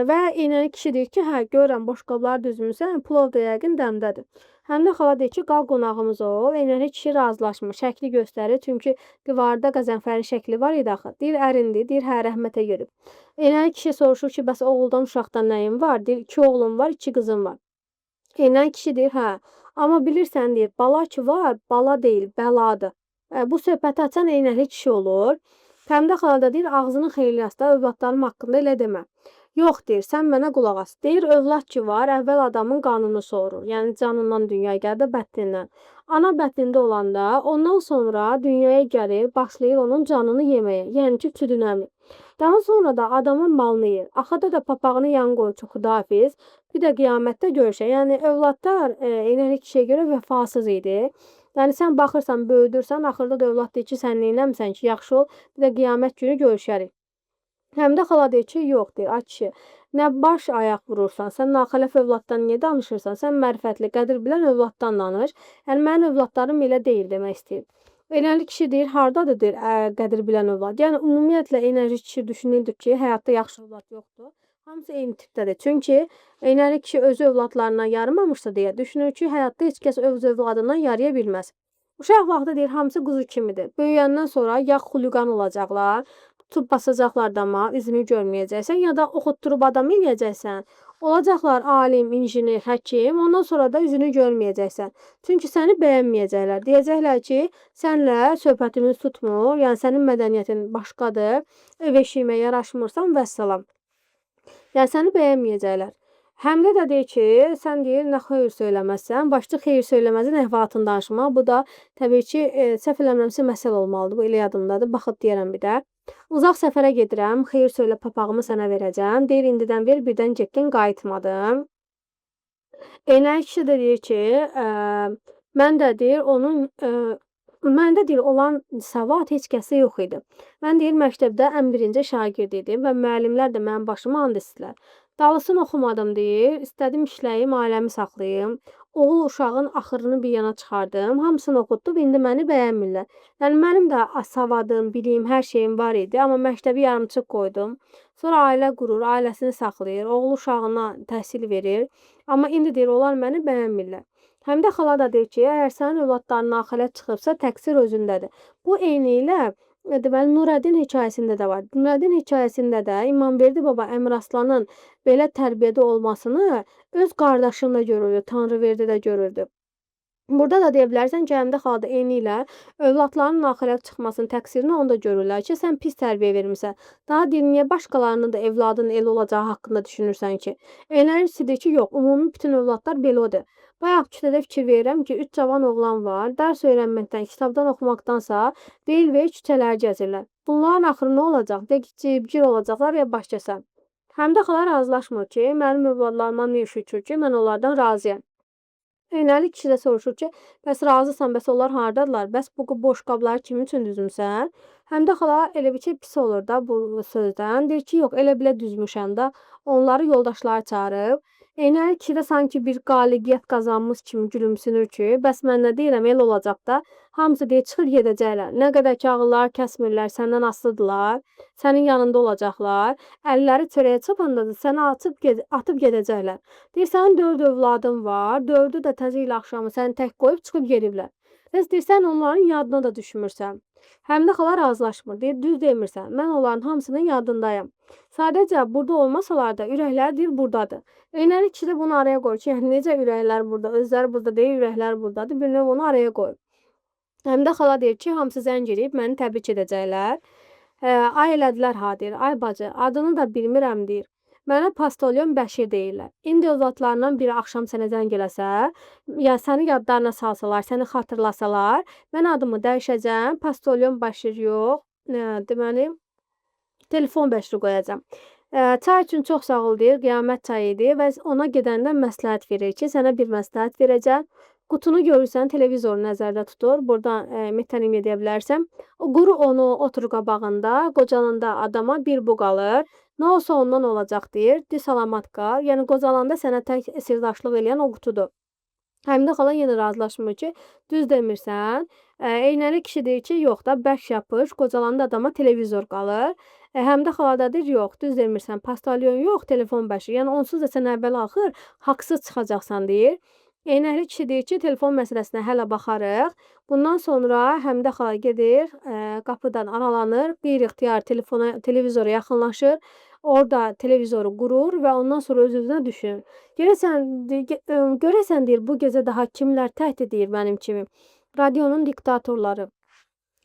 Və Eynəkli kişi deyir ki, hə, görürəm boşqabları düzmüsən, plov da yəqin dəmdədir. Həm də xala deyir ki, qal qonağımız ol. Eynəkli kişi razılaşmır, şəkli göstərir, çünki divarda Qəzənfərin şəkli var idi axı. Deyir, ərindir, deyir, hə, rəhmətə gedib. Eynəkli kişi soruşur ki, bəs oğuldan, uşaqdan nəyin var? Deyir, 2 oğlum var, 2 qızım var. Eynəkli kişi deyir, hə, amma bilirsən, deyir, bala ki var, bala deyil, bəladır. Bu söhbəti açan Eynəkli kişi olur. Həm də xala da deyir, ağzının xeyirli yasda, övladlarım haqqında elə demə. Yox deyir, sən mənə qulaq as. Deyir, övlad ki var, əvvəl adamın qanunu sorur. Yəni canından dünyaya gəlir də bətnindən. Ana bətnində olanda, ondan sonra dünyaya gəlir, başlayır onun canını yeməyə. Yəni ki, südünü əmir. Daha sonra da adamın malını yer. Axırda da papağını yan qoyur ki, xudafiz. Bir də qiyamətdə görüşək. Yəni övladlar Eynəkli kişiyə görə vəfasız idi. Yəni sən baxırsan, böyüdürsən, axırda da övlad deyir ki, sən neynəmisən ki, yaxşı ol. Bir də qiyamət günü görüşərik. Həm də xala deyir ki, yox deyir, ay kişi, nə baş ayaq vurursan, sən naxələf övladdan niyə danışırsan? Sən mərifətli, qədir bilən övladdan danış. Yəni mənim övladlarım elə deyil demək istəyir. Eynəkli kişi deyir, hardadır deyir, qədir bilən övlad. Yəni ümumiyyətlə Eynəkli kişi düşünürdü ki, həyatda yaxşı övlad yoxdur. Hamısı eyni tipdədir. Çünki Eynəkli kişi özü övladlarından yarımamışsa deyə düşünür ki, həyatda heç kəs öz övladından yarıya bilməz. Uşaq vaxtı deyir, hamısı quzu kimidir. Böyüyəndən sonra ya xuliqan olacaqlar, tutub basacaqlar dama, izini görməyəcəksən, ya da oxutdurub adam eləyəcəksən. Olacaqlar alim, injiner, həkim, ondan sonra da üzünü görməyəcəksən. Çünki səni bəyənməyəcəklər. Deyəcəklər ki, sənlə söhbətimiz tutmur, yəni sənin mədəniyyətin başqadır, ev eşiyimə yaraşmırsan, vəssalam. Yəni səni bəyənməyəcəklər. Həm də deyir ki, sən deyir, nə xeyir söyləməzsən, başda xeyir söyləməzin əhvalatını danışmaq. Bu da təbii ki, səhv eləmirəmsə məsəl olmalıdır. Bu elə yadımdadır. Baxıb deyərəm bir də. Uzaq səfərə gedirəm, xeyir söylə papağımı sənə verəcəm. Deyir, indidən ver, birdən getdin, qayıtmadım. Eynəkli kişi də deyir ki, mən də deyir, məndə deyir, olan savad heç kəsdə yox idi. Mən deyir, məktəbdə ən birinci şagird idim və müəllimlər də mənim başıma and içdilər. Dalısını oxumadım deyir, istədim işləyim, ailəmi saxlayım. Oğul uşağın axırını bir yana çıxardım, hamısını oxutdum, indi məni bəyənmirlər. Yəni mənim də savadım, biliyim, hər şeyim var idi, amma məktəbi yarımçıq qoydum. Sonra ailə qurur, ailəsini saxlayır, oğul uşağına təhsil verir. Amma indi deyir, onlar məni bəyənmirlər. Həm də xala da deyir ki, əgər sənin övladların naxələt çıxıbsa, təqsir özündədir. Bu eynilə deməli Nurəddin hekayəsində də var. Nurəddin hekayəsində də İmamverdi baba Əmiraslanın belə tərbiyədə olmasını öz qardaşında görürdü, Tanrıverdi də görürdü. Burada da deyə bilərsən ki, Həmidə xala da eynilə övladlarının naxıraq çıxmasının təqsirini onda görürlər ki, sən pis tərbiyə vermisən. Daha deyir, niyə başqalarının da evladının elə olacağı haqqında düşünürsən ki? Eləncə deyir ki, yox, ümumi bütün övladlar belədir. Bayaq küçədə fikir verirəm ki, 3 cavan oğlan var, dərs öyrənməkdən, kitabdan oxumaqdansa bel-bel küçələri gəzirlər. Bunların axırı nə olacaq? Ya cibgir olacaqlar, ya baş kəsən. Həmidə xala razılaşmır ki, mənim övladlarıma nə iş düşür ki, mən onlardan razıyam. Eynəli kişi də soruşur ki, bəs razısan, bəs onlar hardadırlar? Bəs bu boş qabları kimin üçün düzmüsən? Həmidə xala elə bil ki, pis olur da bu sözdən. Deyir ki, yox, elə bilə düzmüşəm də. Onları yoldaşları çağırıb. Eynəli kişi də sanki bir qalibiyyət qazanmış kimi gülümsünür ki, bəs mən nə deyirəm, elə olacaq da. Hamısı deyir, çıxır gedəcəklər. Nə qədər ki, ağılları kəsmirlər, səndən asılıdırlar, sənin yanında olacaqlar. Əlləri çörəyə çapanda da səni atıb gedəcəklər. Deyir, sənin 4 övladın var, 4-ü də təzə il axşamı səni tək qoyub çıxıb gediblər. Bəs deyir, sən onların yadına da düşmürsən. Həmidə xala razılaşmır. Deyir, düz demirsən. Mən onların hamısının yadındayam. Sadəcə burada olmasalar da ürəkləri deyir burdadır. Eynəli kişi də bunu araya qoyur ki, yəni necə ürəklər burada, özləri burada deyil, ürəklər burdadır. Bir növ onu araya qoyur. Həmidə xala deyir ki, hamısı zəng eləyib məni təbrik edəcəklər. Ay elədilər ha deyir. Ay bacı, adını da bilmirəm deyir. Mənə Postolyon Bəşir deyirlər. İndi övladlarından biri axşam sənə zəng eləsə, ya səni yadlarına salsalar, səni xatırlasalar, mən adımı dəyişəcəm, Postolyon Bəşir yox, deməli, telefon Bəşiri qoyacam. Çay üçün çox sağ ol deyir, qiyamət çayı idi və ona gedəndə məsləhət verir ki, sənə bir məsləhət verəcəm. Qutunu görürsən, televizoru nəzərdə tutur. Burdan metanim edə bilərsən. O quru onu otur qabağında, qocalanda adama bir bu qalır. Nə olsa ondan olacaq deyir. Di salamat qal. Yəni qocalanda sənə tək sirdaşlıq eləyən o qutudur. Həmidə xala yenə razılaşmır ki, düz demirsən. Eynəli kişi deyir ki, yox da, bərk yapış, qocalanda adama televizor qalır. Həmidə xala da deyir, yox, düz demirsən, postalyon yox, telefon bəşi. Yəni onsuz da sən əvvəl-axır haqsız çıxacaqsan deyir. Eynəkli kişi deyir ki, telefon məsələsinə hələ baxarıq. Bundan sonra Həmidə xala gedir, qapıdan aralanır, qeyri-ixtiyar televizora yaxınlaşır. Orada televizoru qurur və ondan sonra öz-özünə düşünür. Görəsən deyir, bu gecə daha kimlər təhdid edir mənim kimi? Radionun diktatorları.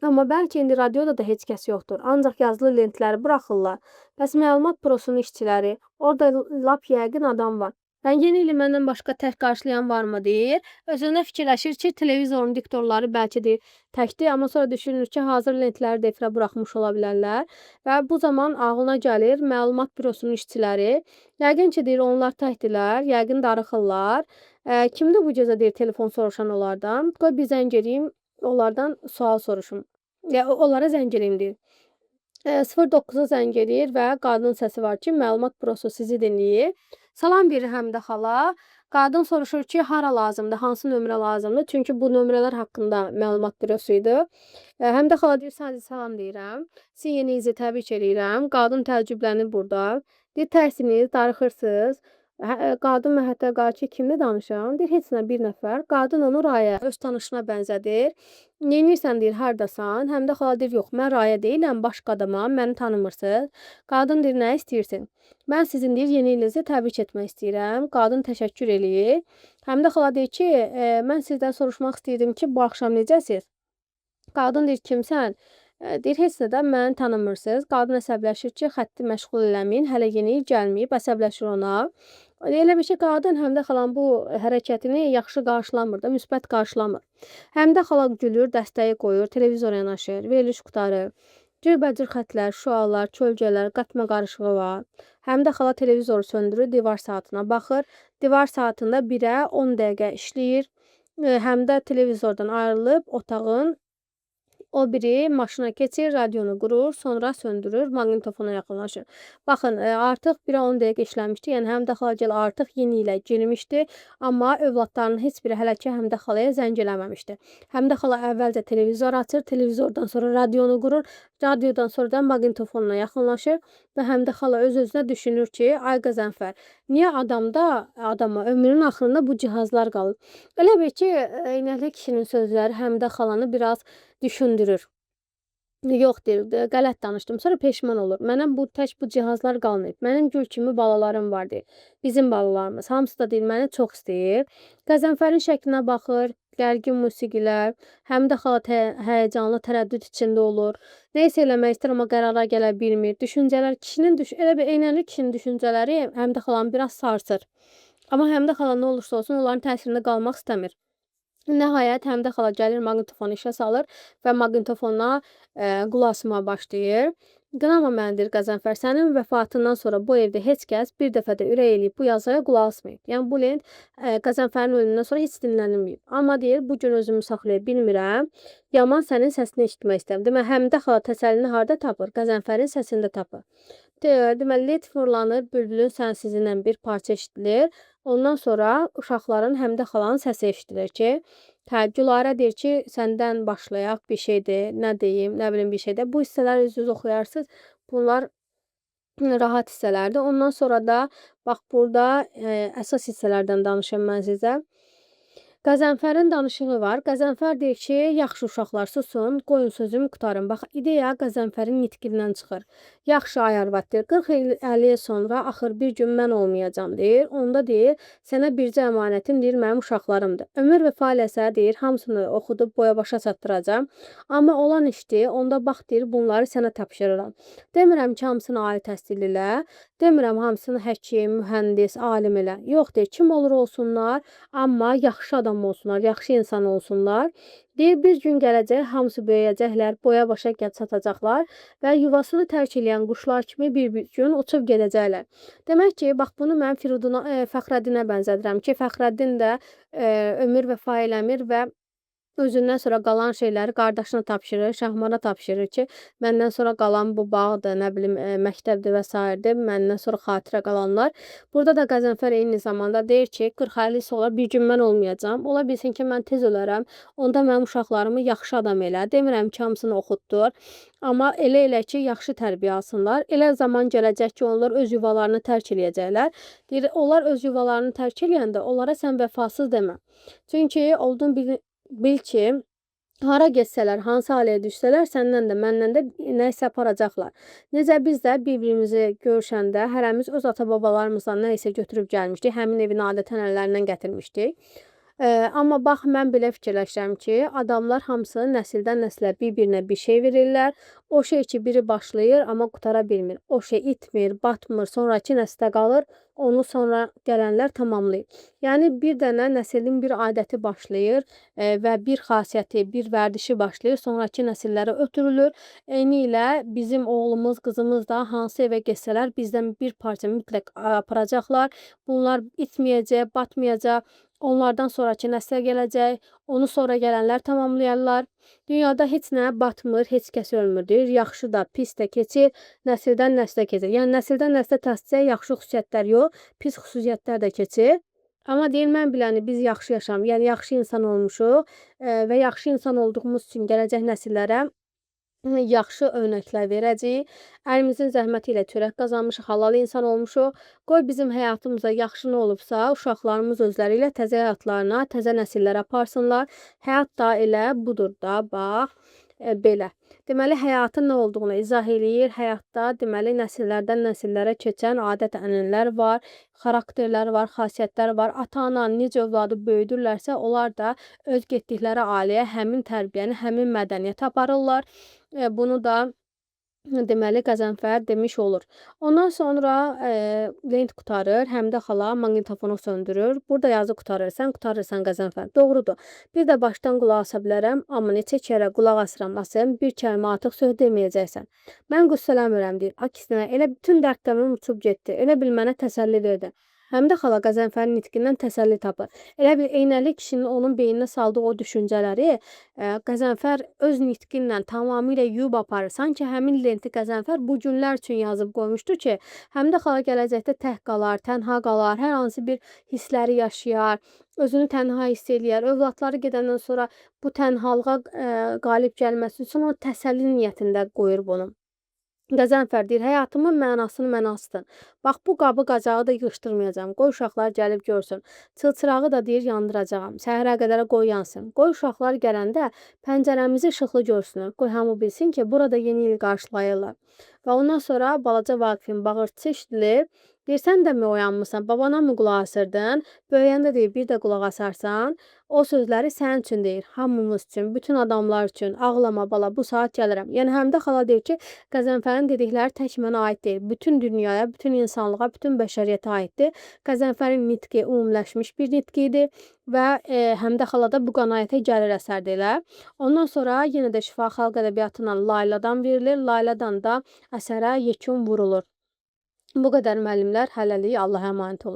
Amma bəlkə indi radioda da heç kəs yoxdur. Ancaq yazılı lentləri buraxırlar. Bəs məlumat bürosunun işçiləri, orada lap yəqin adam var. Mən yeni ili məndən başqa tək qarşılayan varmı deyir. Özünə fikirləşir ki, televizorun diktorları bəlkə deyir təkdir, amma sonra düşünür ki, hazır lentləri də efirə buraxmış ola bilərlər. Və bu zaman ağlına gəlir məlumat bürosunun işçiləri. Yəqin ki, deyir, onlar təkdirlər, yəqin darıxırlar. Kimdir bu gecə deyir, telefon soruşan onlardan? Qoy bir zəng eləyim, onlardan sual soruşum. Ya onlara zəng eləyim deyir. 09-a zəng eləyir və qadının səsi var ki, məlumat bürosu sizi dinləyir. Salam verir Həmidə xala. Qadın soruşur ki, hara lazımdır, hansı nömrə lazımdır? Çünki bu nömrələr haqqında məlumat bürosu idi. Həmidə xala deyir, sadəcə salam deyirəm. Sizin yeninizi təbrik eləyirəm. Qadın təəccüblənir burada. Deyir, tərsiniz, darıxırsınız. Qadın hətta qalır ki, kimlə danışam? Deyir, heç nə, bir nəfər. Qadın onu Raya, öz tanışına bənzədir. Neynirsən deyir, hardasan? Həmidə xala deyir, yox, mən Raya deyiləm, başqa adamam, məni tanımırsınız. Qadın deyir, nə istəyirsən? Mən sizin deyir, yeni ilinizi təbrik etmək istəyirəm. Qadın təşəkkür eləyir. Həmidə xala deyir ki, mən sizdən soruşmaq istəyirdim ki, bu axşam necəsiz? Qadın deyir, kimsən? Deyir, heç nə də məni tanımırsınız. Qadın əsəbləşir ki, xətti məşğul eləməyin, hələ yeni il gəlməyib, əsəbləşir ona. Elə bir ki, qadın Həmidə xalanın bu hərəkətini yaxşı qarşılamır da, müsbət qarşılamır. Həmidə xala gülür, dəstəyi qoyur, televizora yanaşır, veriliş qutarır. Cürbəcür xətlər, şüalar, kölgələr, qatma qarışığı var. Həmidə xala televizoru söndürür, divar saatına baxır. Divar saatında 1-ə 10 dəqiqə işləyir. Həmidə televizordan ayrılıb otağın o biri maşına keçir, radionu qurur, sonra söndürür, maqnitofona yaxınlaşır. Baxın, artıq 1-ə 10 dəqiqə işləmişdi. Yəni Həmidə xalagil artıq yeni ilə girmişdi, amma övladlarının heç biri hələ ki Həmidə xalaya zəng eləməmişdi. Həmidə xala əvvəlcə televizor açır, televizordan sonra radionu qurur, radiodan sonra da maqnitofonuna yaxınlaşır və Həmidə xala öz-özünə düşünür ki, ay Qəzənfər, niyə adama ömrünün axırında bu cihazlar qalıb? Elə bil ki, Eynəkli kişinin sözləri Həmidə xalanı biraz düşündürür. Yox deyir, qələt danışdım. Sonra peşman olur. Mənə tək bu cihazlar qalmayıb. Mənim gül kimi balalarım var deyir. Bizim balalarımız. Hamısı da deyir, məni çox istəyir. Qəzənfərin şəklinə baxır. gərgin musiqilər, Həmidə xala həyəcanlı, tərəddüd içində olur. Nə isə eləmək istəyir, amma qərara gələ bilmir. Düşüncələr elə bil eynənli kişinin düşüncələri Həmidə xalanı biraz sarsır. Amma Həmidə xala nə olursa olsun onların təsirində qalmaq istəmir. Nəhayət Həmidə xala gəlir, maqnitofonu işə salır və maqnitofona qulaq asmağa başlayır. "Qınama məni" deyir Qəzənfər, "sənin vəfatından sonra bu evdə heç kəs bir dəfə də ürək eləyib bu yazıya qulaq asmayıb." Yəni bu lent Qəzənfərin ölümündən sonra heç dinlənilməyib. Amma deyir, "Bu gün özümü saxlaya bilmirəm. Yaman sənin səsini eşitmək istəyirəm." Deməli Həmidə xala təsəllini harda tapır? Qəzənfərin səsində tapır. Deməli lent fırlanır, Bülbülün sənsizindən bir parça eşidilir. Ondan sonra uşaqların Həmidə xalanın səsi eşidilir ki, hə, Gülarə deyir ki, səndən başlayaq bir şeydir, nə deyim, nə bilim bir şeydir. Bu hissələri öz-öz oxuyarsınız. Bunlar rahat hissələrdir. Ondan sonra da bax burada əsas hissələrdən danışım mən sizə. Qəzənfərin danışığı var. Qəzənfər deyir ki, yaxşı uşaqlar susun, qoyun sözümü qurtarım. Bax, ideya Qəzənfərin nitqindən çıxır. Yaxşı ay arvad deyir, 40 il 50 il sonra axır bir gün mən olmayacam deyir. Onda deyir, sənə bircə əmanətim deyir, mənim uşaqlarımdır. Ömür vəfa eləsə deyir, hamısını oxudub boya başa çatdıracam. Amma olan işdir, onda bax deyir, bunları sənə tapşırıram. Demirəm ki, hamısını ali təhsilli elə, demirəm hamısını həkim, mühəndis, alim elə. Yox deyir, kim olur olsunlar, amma yaxşı adam olsunlar, yaxşı insan olsunlar. Deyir, bir gün gələcək, hamısı böyüyəcəklər, boya başa çatacaqlar və yuvasını tərk edən quşlar kimi bir gün uçub gedəcəklər. Demək ki, bax bunu mən Fəxrəddinə bənzədirəm ki, Fəxrəddin də ömür vəfa eləmir və özündən sonra qalan şeyləri qardaşına tapşırır, Şahmana tapşırır ki, məndən sonra qalan bu bağdır, nə bilim, məktəbdir və s. məndən sonra xatirə qalanlar. Burada da Qəzənfər eyni zamanda deyir ki, 40-50 il sonra bir gün mən olmayacam. Ola bilsin ki, mən tez ölərəm. Onda mənim uşaqlarımı yaxşı adam elə. Demirəm ki, hamısını oxutdur. Amma elə ki, yaxşı tərbiyə alsınlar. Elə zaman gələcək ki, onlar öz yuvalarını tərk eləyəcəklər. Deyir, onlar öz yuvalarını tərk eləyəndə onlara sən vəfasız demə. Çünki bil ki, hara getsələr, hansı ailəyə düşsələr, səndən də, məndən də nə isə aparacaqlar. Necə biz də bir-birimizi görüşəndə hərəmiz öz ata-babalarımızdan nə isə götürüb gəlmişdik, həmin evin adətən əllərindən gətirmişdik. Amma bax, mən belə fikirləşirəm ki, adamlar hamısı nəsildən nəslə bir-birinə bir şey verirlər. O şey ki, biri başlayır, amma qutara bilmir. O şey itmir, batmır, sonraki nəslə qalır, onu sonra gələnlər tamamlayır. Yəni, bir dənə nəslin bir adəti başlayır və bir xasiyyəti, bir vərdişi başlayır, sonraki nəsillərə ötürülür. Eyni ilə bizim oğlumuz, qızımız da hansı evə getsələr, bizdən bir parça mütləq aparacaqlar. Bunlar itməyəcək, batmayacaq. Onlardan sonraki nəslə gələcək, onu sonra gələnlər tamamlayarlar. Dünyada heç nə batmır, heç kəs ölmür deyir. Yaxşı da, pis də keçir, nəsildən nəslə keçir. Yəni, nəsildən nəslə təsircə yaxşı xüsusiyyətlər yox, pis xüsusiyyətlər də keçir. Amma deyir, mən biləni biz yaxşı yaşam, yəni yaxşı insan olmuşuq və yaxşı insan olduğumuz üçün gələcək nəsillərə yaxşı örnəklər verəcəyik. Əlimizin zəhməti ilə çörək qazanmışıq, halal insan olmuşuq. Qoy bizim həyatımızda yaxşı nə olubsa, uşaqlarımız özləri ilə təzə həyatlarına, təzə nəsillərə aparsınlar. Həyat da elə budur da, bax, belə. Deməli, həyatın nə olduğunu izah eləyir. Həyatda, deməli, nəsillərdən nəsillərə keçən adət-ənənələr var, xarakterlər var, xasiyyətlər var. Ata-ana necə övladı böyüdürlərsə, onlar da öz getdikləri ailəyə həmin tərbiyəni, həmin mədəniyyəti aparırlar. Bunu da deməli Qəzənfər demiş olur. Ondan sonra lent qurtarır, Həmidə xala maqnitofonu söndürür. Burada yazı qurtarır. Sən qurtarırsan Qəzənfər. Doğrudur. Bir də başdan qulaq asa bilərəm, amma neçə kərə qulaq asıram, bir kəlmə artıq söz deməyəcəksən. Mən qüssələnmirəm deyir. Əksinə, elə bütün dərdlərim uçub getdi. Elə bil mənə təsəlli verdi. Həmidə xala Qəzənfərin nitqindən təsəlli tapır. Elə bil eynəkli kişinin onun beyninə saldığı o düşüncələri Qəzənfər öz nitqinlə tamamilə yuyub aparır. Sanki həmin lenti Qəzənfər bu günlər üçün yazıb qoymuşdu ki, Həmidə xala gələcəkdə tək qalar, tənha qalar, hər hansı bir hissləri yaşayar, özünü tənha hiss eləyər. Övladları gedəndən sonra bu tənhalığa qalib gəlməsi üçün o təsəlli niyyətində qoyur bunu. Qəzənfər deyir, həyatımın mənasını mən asdın. Bax, bu qabı qacağı da yığışdırmayacağam. Qoy uşaqlar gəlib görsün. Çılçırağı da deyir, yandıracağam. Səhərə qədər qoy yansın. Qoy uşaqlar gələndə pəncərəmizi işıqlı görsünlər. Qoy hamı bilsin ki, burada yeni il qarşılayırlar. Və ondan sonra balaca Vaqifin bağırtısı eşidilir. Deyir, sən də mi oyanmısan? Babana mı qulaq asırdın? Böyüyəndə deyir, bir də qulaq asarsan. O sözləri sənin üçün deyir, hamımız üçün, bütün adamlar üçün. Ağlama bala, bu saat gəlirəm. Yəni Həmidə xala deyir ki, Qəzənfərin dedikləri tək mənə aid deyil. Bütün dünyaya, bütün insanlığa, bütün bəşəriyyətə aiddir. Qəzənfərin nitqi ümumiləşmiş bir nitqi idi və Həmidə xala da bu qənaətə gəlir əsərdə elə. Ondan sonra yenə də Şifa xalq ədəbiyyatına Layladan verilir. Layladan da əsərə yekun vurulur. Bu qədər müəllimlər, hələlik Allaha əmanət olun.